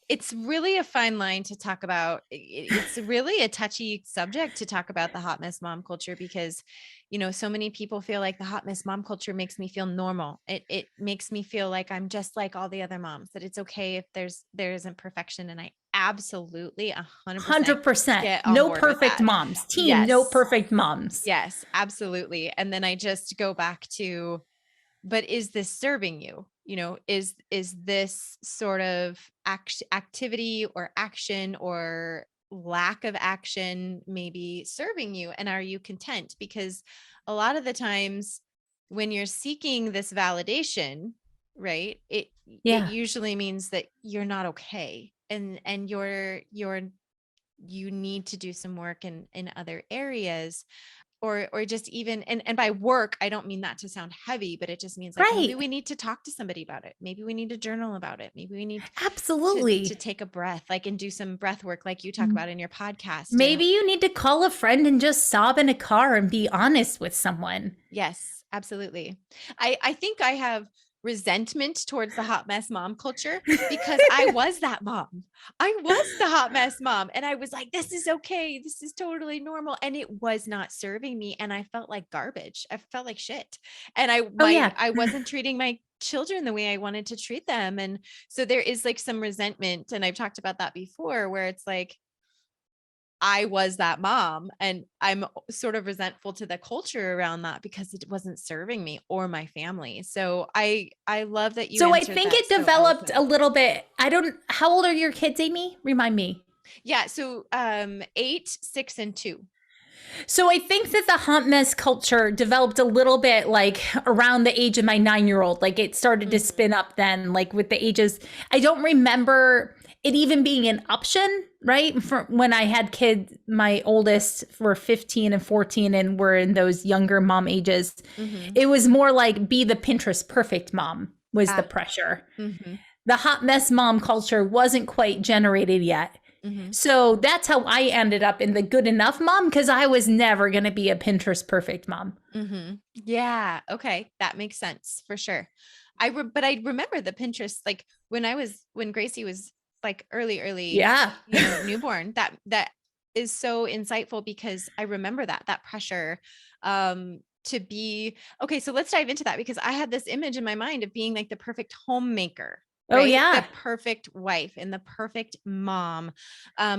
it's really a fine line to talk about. It's really a touchy subject to talk about the hot mess mom culture because, you know, so many people feel like the hot mess mom culture makes me feel normal. It makes me feel like I'm just like all the other moms, that it's okay if there isn't perfection. And I absolutely 100% get on no board perfect with that. moms. Team, yes. No perfect moms. Yes, absolutely. And then I just go back to, but is this serving you? You know, is this sort of activity or action or lack of action maybe serving you? And are you content? Because a lot of the times when you're seeking this validation, right, it usually means that you're not okay. And you need to do some work in other areas. Or just even, and by work, I don't mean that to sound heavy, but it just means like, maybe we need to talk to somebody about it. Maybe we need to journal about it. Maybe we need absolutely to take a breath, like, and do some breath work, like you talk about in your podcast. Maybe you need to call a friend and just sob in a car and be honest with someone. Yes, absolutely. I think I have resentment towards the hot mess mom culture because I was that mom. I was the hot mess mom. And I was like, this is okay. This is totally normal. And it was not serving me. And I felt like garbage. I felt like shit. And Oh yeah. I wasn't treating my children the way I wanted to treat them. And so there is like some resentment. And I've talked about that before, where it's like, I was that mom, and I'm sort of resentful to the culture around that because it wasn't serving me or my family. So I love that you. So I think it developed a little bit. How old are your kids, Amy? Remind me. Yeah. So 8, 6, and 2. So I think that the hot mess culture developed a little bit like around the age of my 9-year-old. Like it started to spin up then, like with the ages. I don't remember it even being an option, right? For when I had kids, my oldest were 15 and 14 and were in those younger mom ages. It was more like be the Pinterest perfect mom was the pressure. The hot mess mom culture wasn't quite generated yet. So that's how I ended up in the good enough mom, because I was never going to be a Pinterest perfect mom. Yeah. Okay. That makes sense for sure. But I remember the Pinterest, like when Gracie was like early, yeah, newborn, that is so insightful because I remember that pressure, to be, okay. So let's dive into that, because I had this image in my mind of being like the perfect homemaker. Right? Oh yeah. The perfect wife and the perfect mom,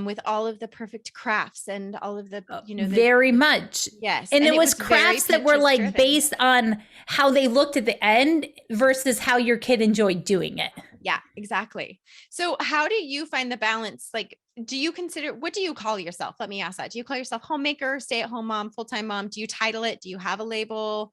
with all of the perfect crafts and all of the, very much. Yes. And it was crafts that were like driven, based on how they looked at the end versus how your kid enjoyed doing it. Yeah, exactly. So how do you find the balance? Like, what do you call yourself? Let me ask that. Do you call yourself homemaker, stay-at-home mom, full-time mom? Do you title it? Do you have a label?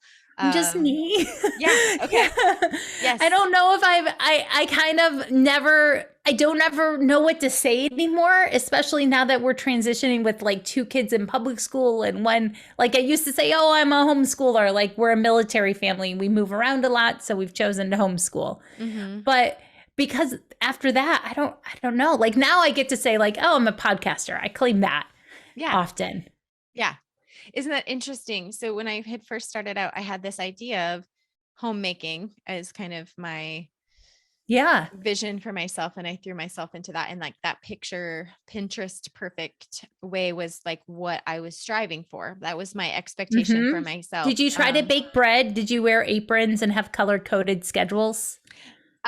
Just me. Yeah. Okay. Yeah. Yes. I don't know if I kind of never, I don't ever know what to say anymore, especially now that we're transitioning with like 2 kids in public school. And when, like I used to say, oh, I'm a homeschooler, like we're a military family. We move around a lot. So we've chosen to homeschool. But because after that, I don't know. Like now I get to say like, oh, I'm a podcaster. I claim that often. Yeah. Isn't that interesting? So when I had first started out, I had this idea of homemaking as kind of my vision for myself. And I threw myself into that. And like that picture, Pinterest perfect way was like what I was striving for. That was my expectation for myself. Did you try to bake bread? Did you wear aprons and have color coded schedules?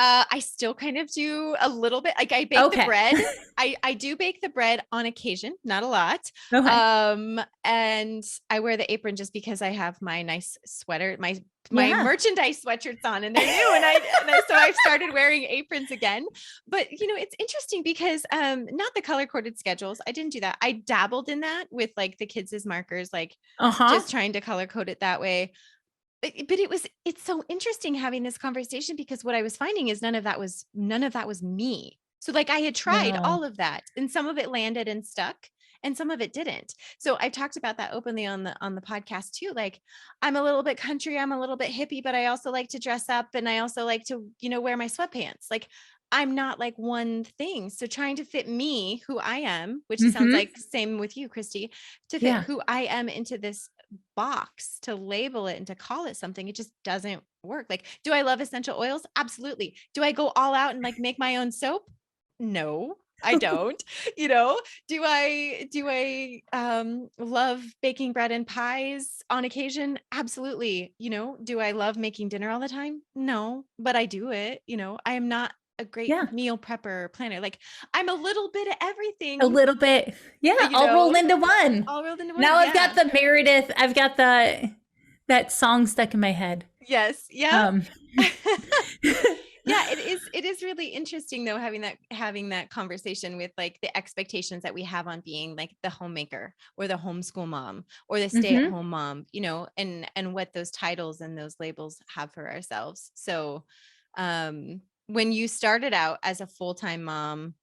I still kind of do a little bit. Like I bake the bread. I do bake the bread on occasion, not a lot. Okay. And I wear the apron just because I have my nice sweater, my merchandise sweatshirts on, and they're new. And so I've started wearing aprons again. But it's interesting because not the color coded schedules. I didn't do that. I dabbled in that with like the kids' markers, like just trying to color code it that way. But it's so interesting having this conversation, because what I was finding is none of that was me. So like I had tried all of that, and some of it landed and stuck and some of it didn't. So I've talked about that openly on the podcast too. Like I'm a little bit country, I'm a little bit hippie, but I also like to dress up, and I also like to, wear my sweatpants. Like I'm not like one thing. So trying to fit me, who I am, which sounds like same with you, Christy, to fit who I am into this box, to label it and to call it something, it just doesn't work. Like, do I love essential oils? Absolutely. Do I go all out and like make my own soap? No, I don't. Do I love baking bread and pies on occasion? Absolutely. Do I love making dinner all the time? No, but I do it. I am not a great meal prepper planner. Like I'm a little bit of everything. A little bit. Yeah. All rolled into one. Now I've got the Meredith. I've got that song stuck in my head. Yes. Yeah. Yeah. It is really interesting though, having that conversation with like the expectations that we have on being like the homemaker or the homeschool mom or the stay-at-home mom, and what those titles and those labels have for ourselves. So, when you started out as a full-time mom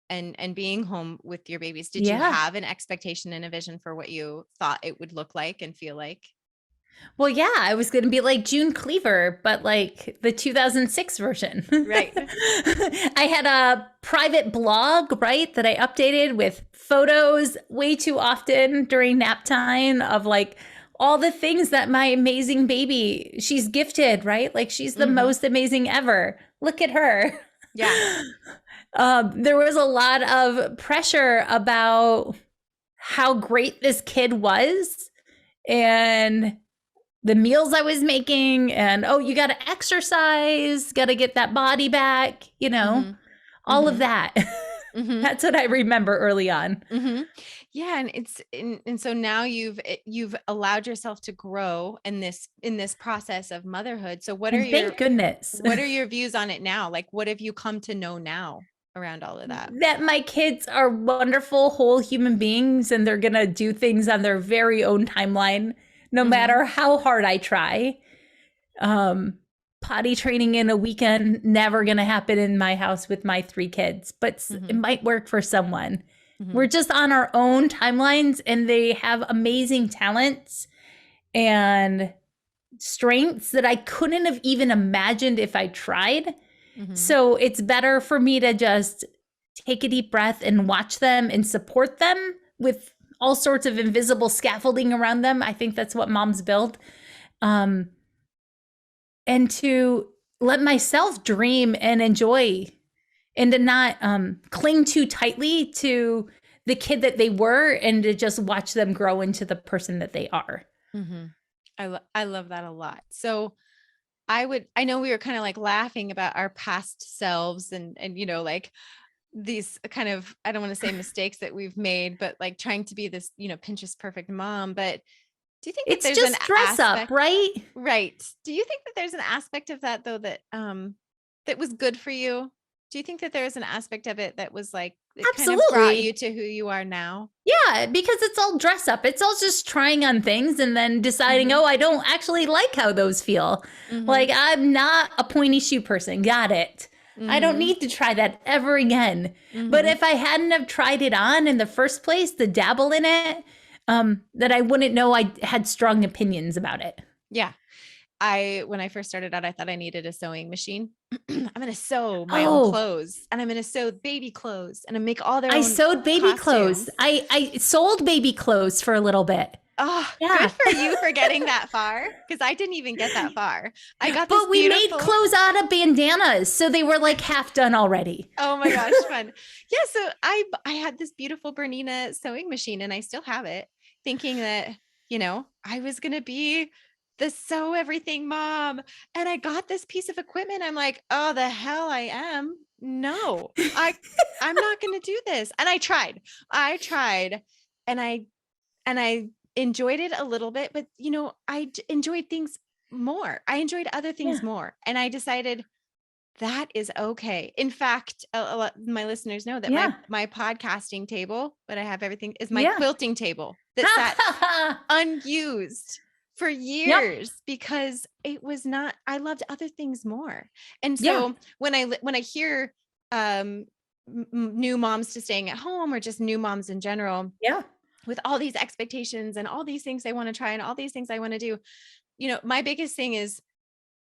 and being home with your babies, did you have an expectation and a vision for what you thought it would look like and feel like? Well, yeah, I was going to be like June Cleaver, but like the 2006 version. Right. I had a private blog, right, that I updated with photos way too often during nap time of like all the things that my amazing baby, she's gifted, right? Like she's the most amazing ever. Look at her. Yeah. There was a lot of pressure about how great this kid was and the meals I was making and, oh, you got to exercise, got to get that body back, you know, all of that. That's what I remember early on. Yeah. And so now you've allowed yourself to grow in this process of motherhood. So Thank goodness. What are your views on it now? Like, what have you come to know now around all of that? That my kids are wonderful, whole human beings, and they're going to do things on their very own timeline, no matter how hard I try. Potty training in a weekend, never going to happen in my house with my 3 kids, but it might work for someone. We're just on our own timelines, and they have amazing talents and strengths that I couldn't have even imagined if I tried. So it's better for me to just take a deep breath and watch them and support them with all sorts of invisible scaffolding around them. I think that's what moms build. And to let myself dream and enjoy and to not cling too tightly to the kid that they were and to just watch them grow into the person that they are. I love that a lot. So I know we were kind of like laughing about our past selves and, you know, like these kind of, I don't want to say mistakes that we've made, but like trying to be this, you know, Pinterest perfect mom. But do you think that It's there's just an dress aspect, up, right? Right. Do you think that there's an aspect of that though, that, that was good for you? Do you think that there was an aspect of it that was like, it kind of brought you to who you are now? Yeah, because it's all dress up. It's all just trying on things and then deciding, oh, I don't actually like how those feel. Like I'm not a pointy shoe person. Got it. I don't need to try that ever again. But if I hadn't have tried it on in the first place, to dabble in it, that I wouldn't know I had strong opinions about it. Yeah. When I first started out, I thought I needed a sewing machine. I'm going to sew my own clothes, and I'm going to sew baby clothes, and I make all their own. I sewed baby clothes. I sold baby clothes for a little bit. Oh, yeah. Good for you for getting that far. Cause I didn't even get that far. But we made clothes out of bandanas. So they were like half done already. Oh my gosh. Fun. Yeah. So I had this beautiful Bernina sewing machine, and I still have it, thinking that, you know, I was going to be the sew everything mom. And I got this piece of equipment. I'm like, oh, the hell I am. No, I'm not going to do this. And I tried and I enjoyed it a little bit, but you know, I enjoyed things more. I enjoyed other things more. And I decided that is okay. In fact, a lot of my listeners know that my podcasting table, but I have everything, is my quilting table that sat unused for years because it was not, I loved other things more. And so when I hear new moms to staying at home, or just new moms in general, with all these expectations and all these things they want to try and all these things I want to do, you know, my biggest thing is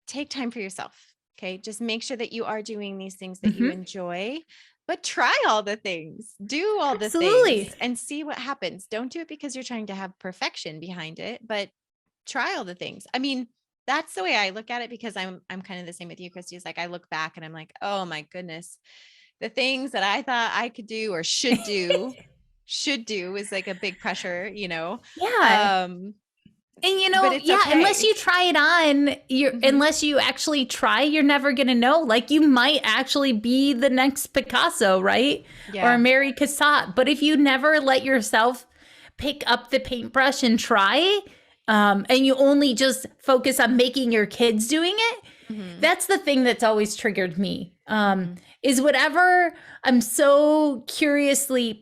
take time for yourself. Okay. Just make sure that you are doing these things that you enjoy, but try all the things, do all the things and see what happens. Don't do it because you're trying to have perfection behind it, but try all the things. I mean, that's the way I look at it, because I'm kind of the same with you, Christy. Is like, I look back and I'm like, oh my goodness, the things that I thought I could do or should do is like a big pressure, you know? Yeah. And you know, unless you try it on, unless you actually try, you're never going to know. Like you might actually be the next Picasso, right? Or Mary Cassatt. But if you never let yourself pick up the paintbrush and try, and you only just focus on making your kids doing it, that's the thing that's always triggered me, is whatever I'm so curiously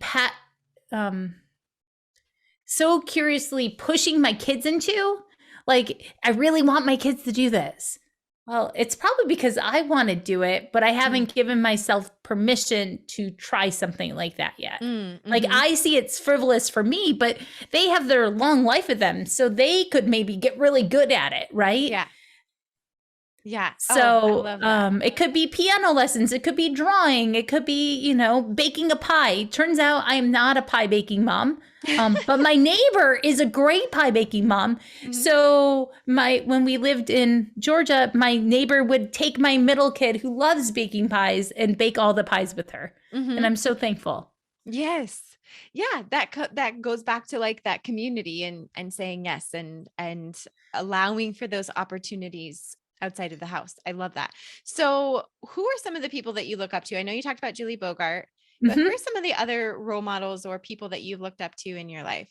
pushing my kids into, like, I really want my kids to do this. Well, it's probably because I want to do it, but I haven't given myself permission to try something like that yet. Like I see it's frivolous for me, but they have their long life with them. So they could maybe get really good at it. Right. Yeah. Yeah. Oh, I So love that. it could be piano lessons, it could be drawing, it could be, baking a pie. Turns out I am not a pie baking mom. But my neighbor is a great pie baking mom. Mhm. So when we lived in Georgia, my neighbor would take my middle kid who loves baking pies and bake all the pies with her. And Mhm. I'm so thankful. Yes. Yeah, that goes back to like that community and saying yes and allowing for those opportunities outside of the house. I love that. So, who are some of the people that you look up to? I know you talked about Julie Bogart, but who are Hmm. some of the other role models or people that you've looked up to in your life?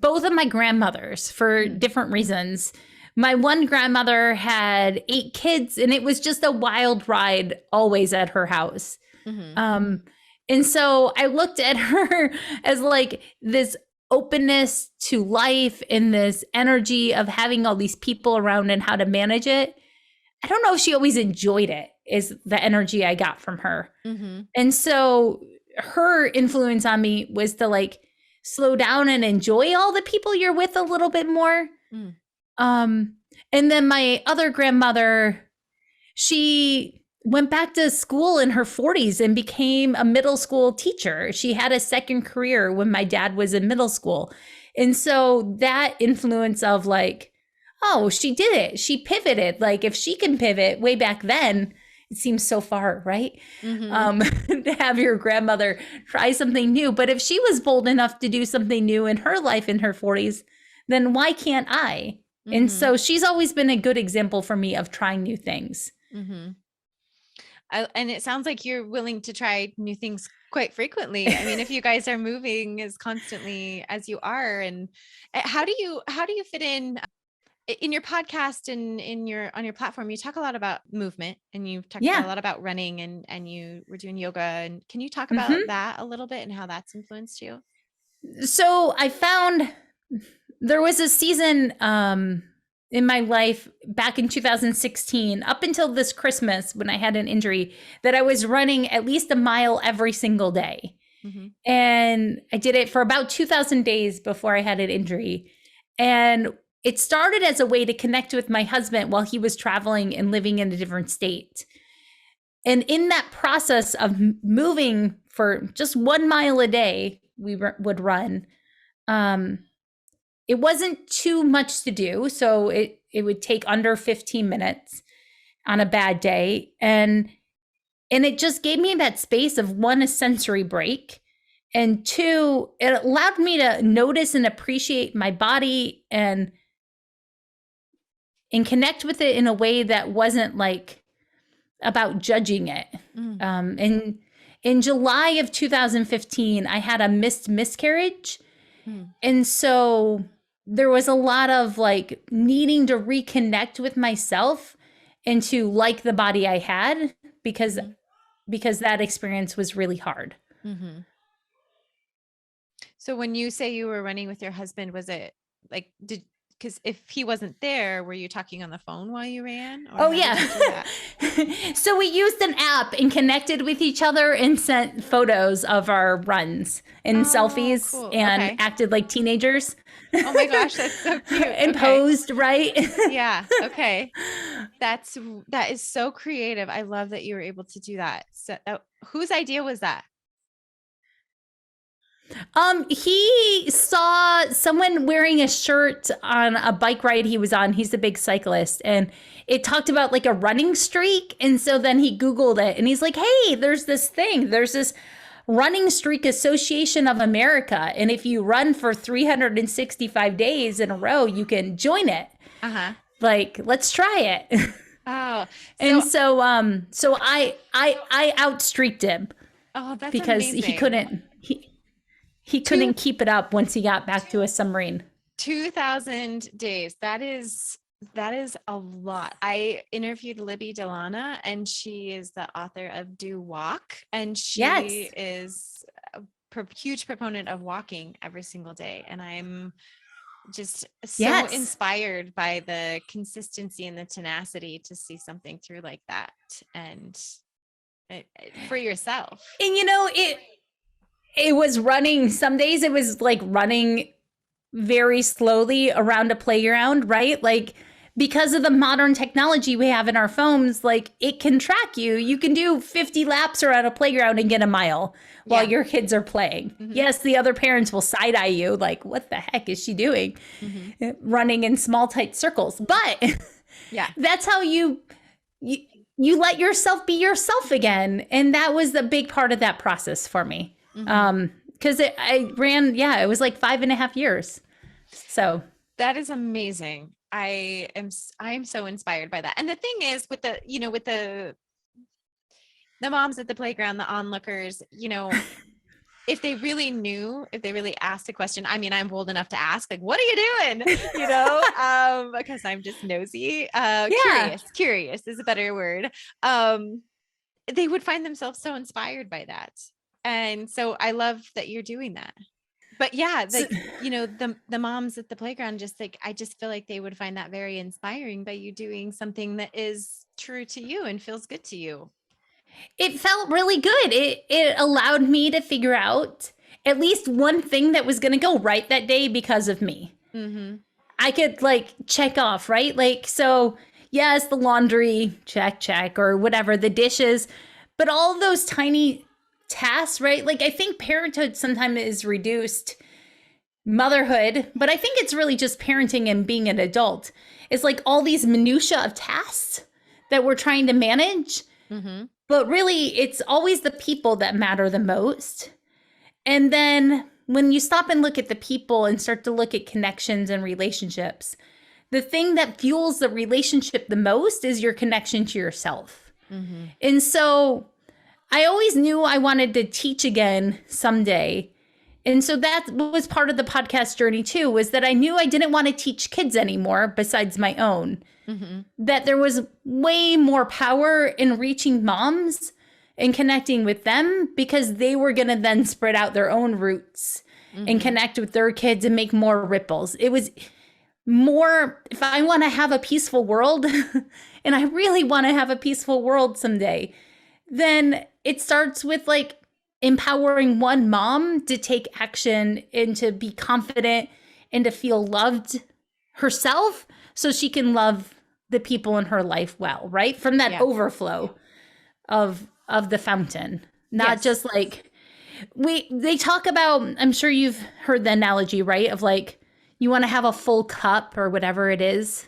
Both of my grandmothers for Mm, different reasons. My one grandmother had 8 kids, and it was just a wild ride always at her house. mhm, Um, and so I looked at her as like this openness to life and this energy of having all these people around and how to manage it. I don't know if she always enjoyed it, is the energy I got from her. mhm, And so her influence on me was to like slow down and enjoy all the people you're with a little bit more. mm, Um, and then my other grandmother, she went back to school in her 40s and became a middle school teacher. She had a second career when my dad was in middle school. And so that influence of like, oh, she did it. She pivoted. Like if she can pivot way back then, it seems so far, right? mhm, To have your grandmother try something new. But if she was bold enough to do something new in her life in her 40s, then why can't I? And mhm, so she's always been a good example for me of trying new things. mhm. And it sounds like you're willing to try new things quite frequently. I mean, if you guys are moving as constantly as you are, and how do you fit in your podcast and in your on your platform? You talk a lot about movement, and you've talked about a Yeah. lot about running, and you were doing yoga. And can you talk about Hmm. that a little bit and how that's influenced you? So I found there was a season in my life back in 2016, up until this Christmas when I had an injury, that I was running at least a mile every single day. Hmm. And I did it for about 2,000 days before I had an injury. And it started as a way to connect with my husband while he was traveling and living in a different state. And in that process of moving for just 1 mile a day, would run. Um, it wasn't too much to do, so it would take under 15 minutes on a bad day, and it just gave me that space of one, a sensory break, and two, it allowed me to notice and appreciate my body and connect with it in a way that wasn't like about judging it. Mm, And in July of 2015, I had a missed miscarriage. mm, And so there was a lot of like needing to reconnect with myself and to like the body I had because mhm, because that experience was really hard. mhm. So when you say you were running with your husband, was it like because if he wasn't there, were you talking on the phone while you ran, or Oh how did yeah. you do that? So we used an app and connected with each other and sent photos of our runs and Oh, selfies cool. and Okay. acted like teenagers Oh my gosh, that's so cute. and Okay. posed, right? Yeah. Okay. That is so creative. I love that you were able to do that. So, whose idea was that? He saw someone wearing a shirt on a bike ride he was on. He's a big cyclist, and it talked about like a running streak. And so then he Googled it and he's like, hey, there's this thing. There's this Running Streak Association of America. And if you run for 365 days in a row, you can join it. Uh-huh. Like, let's try it. Oh, And so so I outstreaked him oh, that's because amazing. he Two couldn't keep it up once he got back to a submarine. 2000 days. That is a lot. I interviewed Libby Delana, and she is the author of Do Walk, and she Yes. is a huge proponent of walking every single day. And I'm just so Yes. inspired by the consistency and the tenacity to see something through like that, and for yourself. And it was running. Some days it was like running very slowly around a playground, right? Like because of the modern technology we have in our phones, like it can track you. You can do 50 laps around a playground and get a mile while your kids are playing. Yes, the other parents will side eye you like, what the heck is she doing? Running in small, tight circles. But that's how you let yourself be yourself again. And that was a big part of that process for me. Because I ran, it was like 5.5 years. So that is amazing. I am so inspired by that. And the thing is with the, with the moms at the playground, the onlookers, if they really knew, if they really asked a question, I mean, I'm bold enough to ask, like, what are you doing? Because I'm just nosy, curious is a better word. They would find themselves so inspired by that. And so I love that you're doing that. But the moms at the playground, just like, I just feel like they would find that very inspiring by you doing something that is true to you and feels good to you. It felt really good. It allowed me to figure out at least one thing that was going to go right that day because of me. I could like check off, right? Like, so yes, the laundry, check, or whatever, the dishes, but all of those tiny tasks, right? Like I think parenthood sometimes is reduced motherhood, but I think it's really just parenting and being an adult. It's like all these minutia of tasks that we're trying to manage, but really it's always the people that matter the most. And then when you stop and look at the people and start to look at connections and relationships, the thing that fuels the relationship the most is your connection to yourself. And so I always knew I wanted to teach again someday. And so that was part of the podcast journey too, was that I knew I didn't want to teach kids anymore besides my own, that there was way more power in reaching moms and connecting with them because they were going to then spread out their own roots and connect with their kids and make more ripples. It was more, if I want to have a peaceful world, and I really want to have a peaceful world someday, then it starts with like empowering one mom to take action and to be confident and to feel loved herself so she can love the people in her life well, right? From that overflow of the fountain, not just like they talk about, I'm sure you've heard the analogy, right? Of like, you want to have a full cup or whatever it is.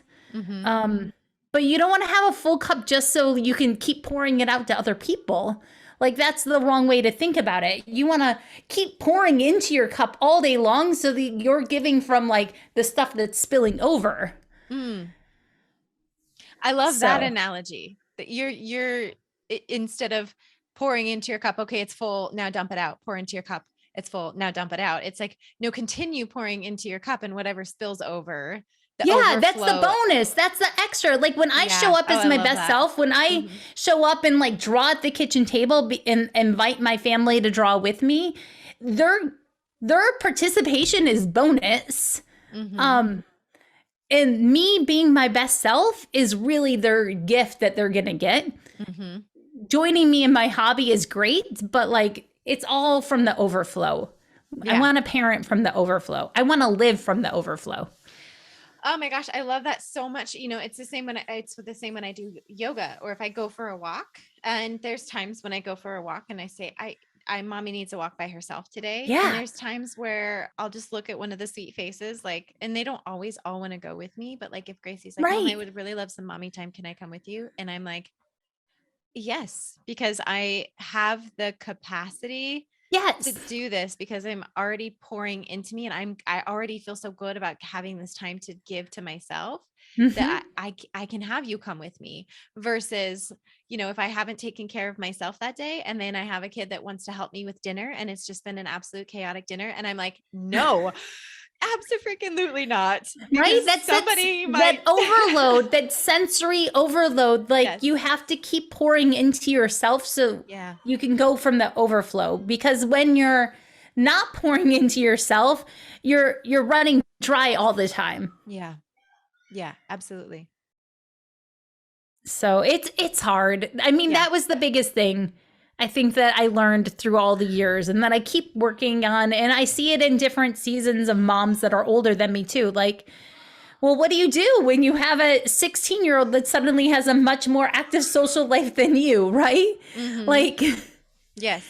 But you don't want to have a full cup just so you can keep pouring it out to other people. Like that's the wrong way to think about it. You want to keep pouring into your cup all day long so that you're giving from like the stuff that's spilling over. I love that analogy. That you're instead of pouring into your cup, okay, it's full, now dump it out. Pour into your cup, it's full, now dump it out. It's like, no, continue pouring into your cup and whatever spills over. That's the bonus. That's the extra. Like when I show up as my best self, when I show up and like draw at the kitchen table and invite my family to draw with me, their participation is bonus. And me being my best self is really their gift that they're going to get. Joining me in my hobby is great, but like it's all from the overflow. I want to parent from the overflow. I want to live from the overflow. Oh my gosh, I love that so much. It's the same when I do yoga or if I go for a walk. And there's times when I go for a walk and I say, mommy needs to walk by herself today. And there's times where I'll just look at one of the sweet faces, like, and they don't always all want to go with me, but like if Gracie's like, Mom, I would really love some mommy time. Can I come with you? And I'm like, yes, because I have the capacity to do this because I'm already pouring into me and I already feel so good about having this time to give to myself that I can have you come with me versus, if I haven't taken care of myself that day and then I have a kid that wants to help me with dinner and it's just been an absolute chaotic dinner. And I'm like, no, absolutely not. Right? That's that overload, that sensory overload. Like you have to keep pouring into yourself so you can go from the overflow. Because when you're not pouring into yourself, you're running dry all the time. Yeah. Yeah, absolutely. So it's hard. I mean, that was the biggest thing I think that I learned through all the years and that I keep working on. And I see it in different seasons of moms that are older than me too. Like Well, what do you do when you have a 16-year-old that suddenly has a much more active social life than you, right? Mm-hmm. Like, Yes.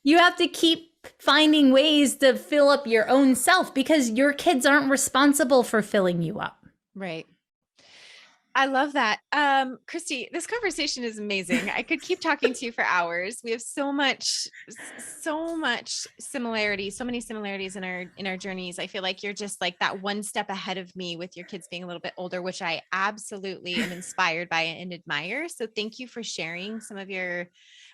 you have to keep finding ways to fill up your own self because your kids aren't responsible for filling you up. Right. I love that. Christy, this conversation is amazing. I could keep talking to you for hours. We have so much similarity, so many similarities in our journeys. I feel like you're just like that one step ahead of me with your kids being a little bit older, which I absolutely am inspired by and admire. So thank you for sharing some of your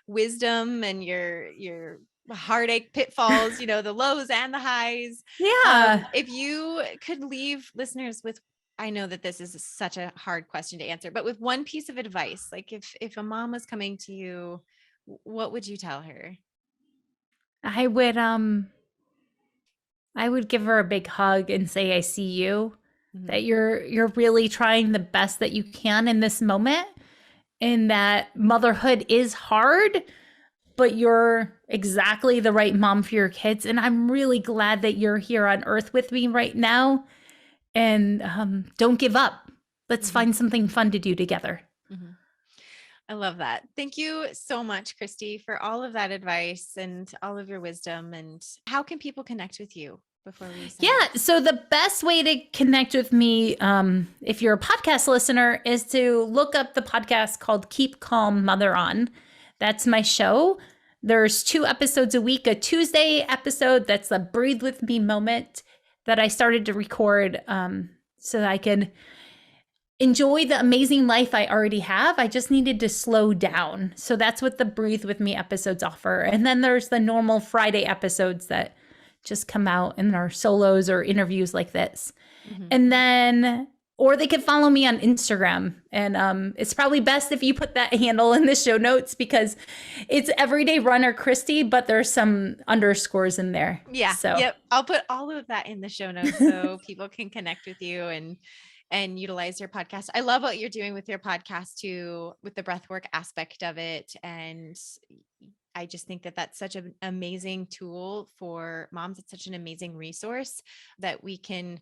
wisdom and your heartache pitfalls, the lows and the highs. Yeah. If you could leave listeners with, I know that this is such a hard question to answer, but with one piece of advice, like if a mom was coming to you, what would you tell her? I would give her a big hug and say I see you, Mhm. that you're really trying the best that you can in this moment, and that motherhood is hard, but you're exactly the right mom for your kids, and I'm really glad that you're here on earth with me right now. And don't give up. Let's Mhm. find something fun to do together. Mhm. I love that. Thank you so much, Christy, for all of that advice and all of your wisdom. And how can people connect with you before we sign Yeah. off? So the best way to connect with me, if you're a podcast listener, is to look up the podcast called Keep Calm Mother On. That's my show. There's 2 episodes a week, a Tuesday episode that's a breathe with me moment that I started to record so that I can enjoy the amazing life I already have. I just needed to slow down. So that's what the breathe with me episodes offer. And then there's the normal Friday episodes that just come out and are solos or interviews like this. Mhm. And then, or they could follow me on Instagram. And it's probably best if you put that handle in the show notes because it's Everyday Runner Christy, but there's some underscores in there. Yeah. So, Yep. I'll put all of that in the show notes so people can connect with you and utilize your podcast. I love what you're doing with your podcast too, with the breathwork aspect of it. And I just think that that's such an amazing tool for moms. It's such an amazing resource that we can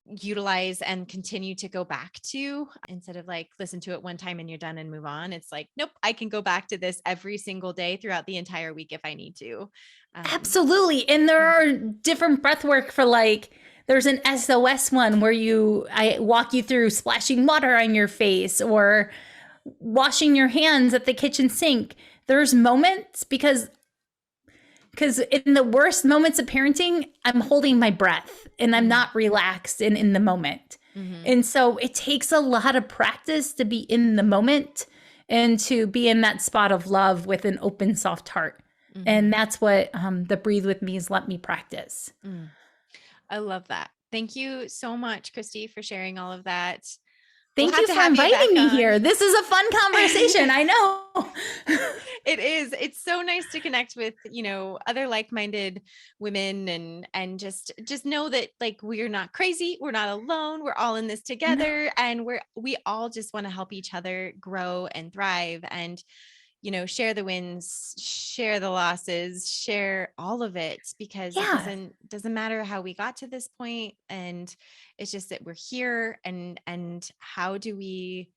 utilize and continue to go back to instead of like listen to it one time and you're done and move on. It's like, nope, I can go back to this every single day throughout the entire week if I need to. absolutely. And there are different breath work for like, there's an SOS one where I walk you through splashing water on your face or washing your hands at the kitchen sink. There's moments because in the worst moments of parenting, I'm holding my breath and I'm not relaxed and in the moment. Mhm. And so it takes a lot of practice to be in the moment and to be in that spot of love with an open, soft heart. Mhm. And that's what the Breathe With Me has let me practice. I love that. Thank you so much, Christy, for sharing all of that. Thank you for inviting me here. This is a fun conversation. I know. It is. It's so nice to connect with, other like-minded women and just know that like we're not crazy, we're not alone, we're all in this together and we all just want to help each other grow and thrive and share the wins, share the losses, share all of it because it doesn't matter how we got to this point and it's just that we're here and how do we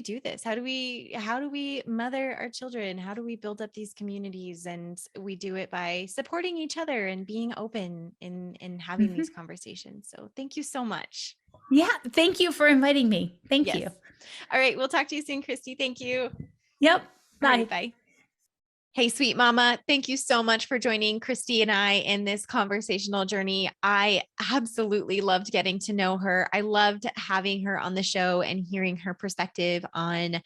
do this? How do we mother our children? How do we build up these communities? And we do it by supporting each other and being open in having these conversations. So thank you so much. Yeah. Thank you for inviting me. Thank you. All right. We'll talk to you soon, Christy. Thank you. Yep. Bye. All right, bye. Hey, sweet mama. Thank you so much for joining Christy and I in this conversational journey. I absolutely loved getting to know her. I loved having her on the show and hearing her perspective on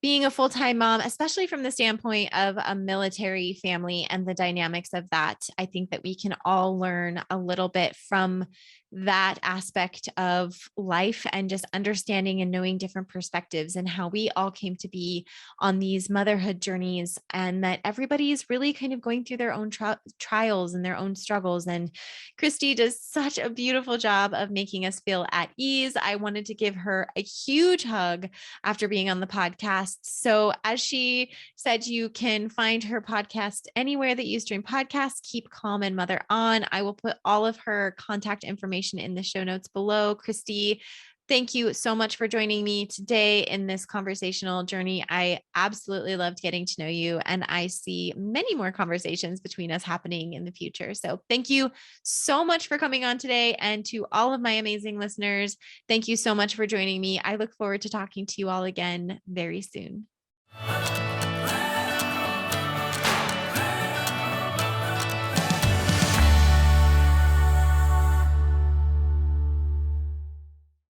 being a full-time mom, especially from the standpoint of a military family and the dynamics of that. I think that we can all learn a little bit from that aspect of life and just understanding and knowing different perspectives and how we all came to be on these motherhood journeys and that everybody is really kind of going through their own trials and their own struggles. And Christy does such a beautiful job of making us feel at ease. I wanted to give her a huge hug after being on the podcast. So as she said, you can find her podcast anywhere that you stream podcasts. Keep Calm and Mother On. I will put all of her contact information information in the show notes below. Christy, thank you so much for joining me today in this conversational journey. I absolutely loved getting to know you, and I see many more conversations between us happening in the future. So thank you so much for coming on today. And to all of my amazing listeners, thank you so much for joining me. I look forward to talking to you all again very soon.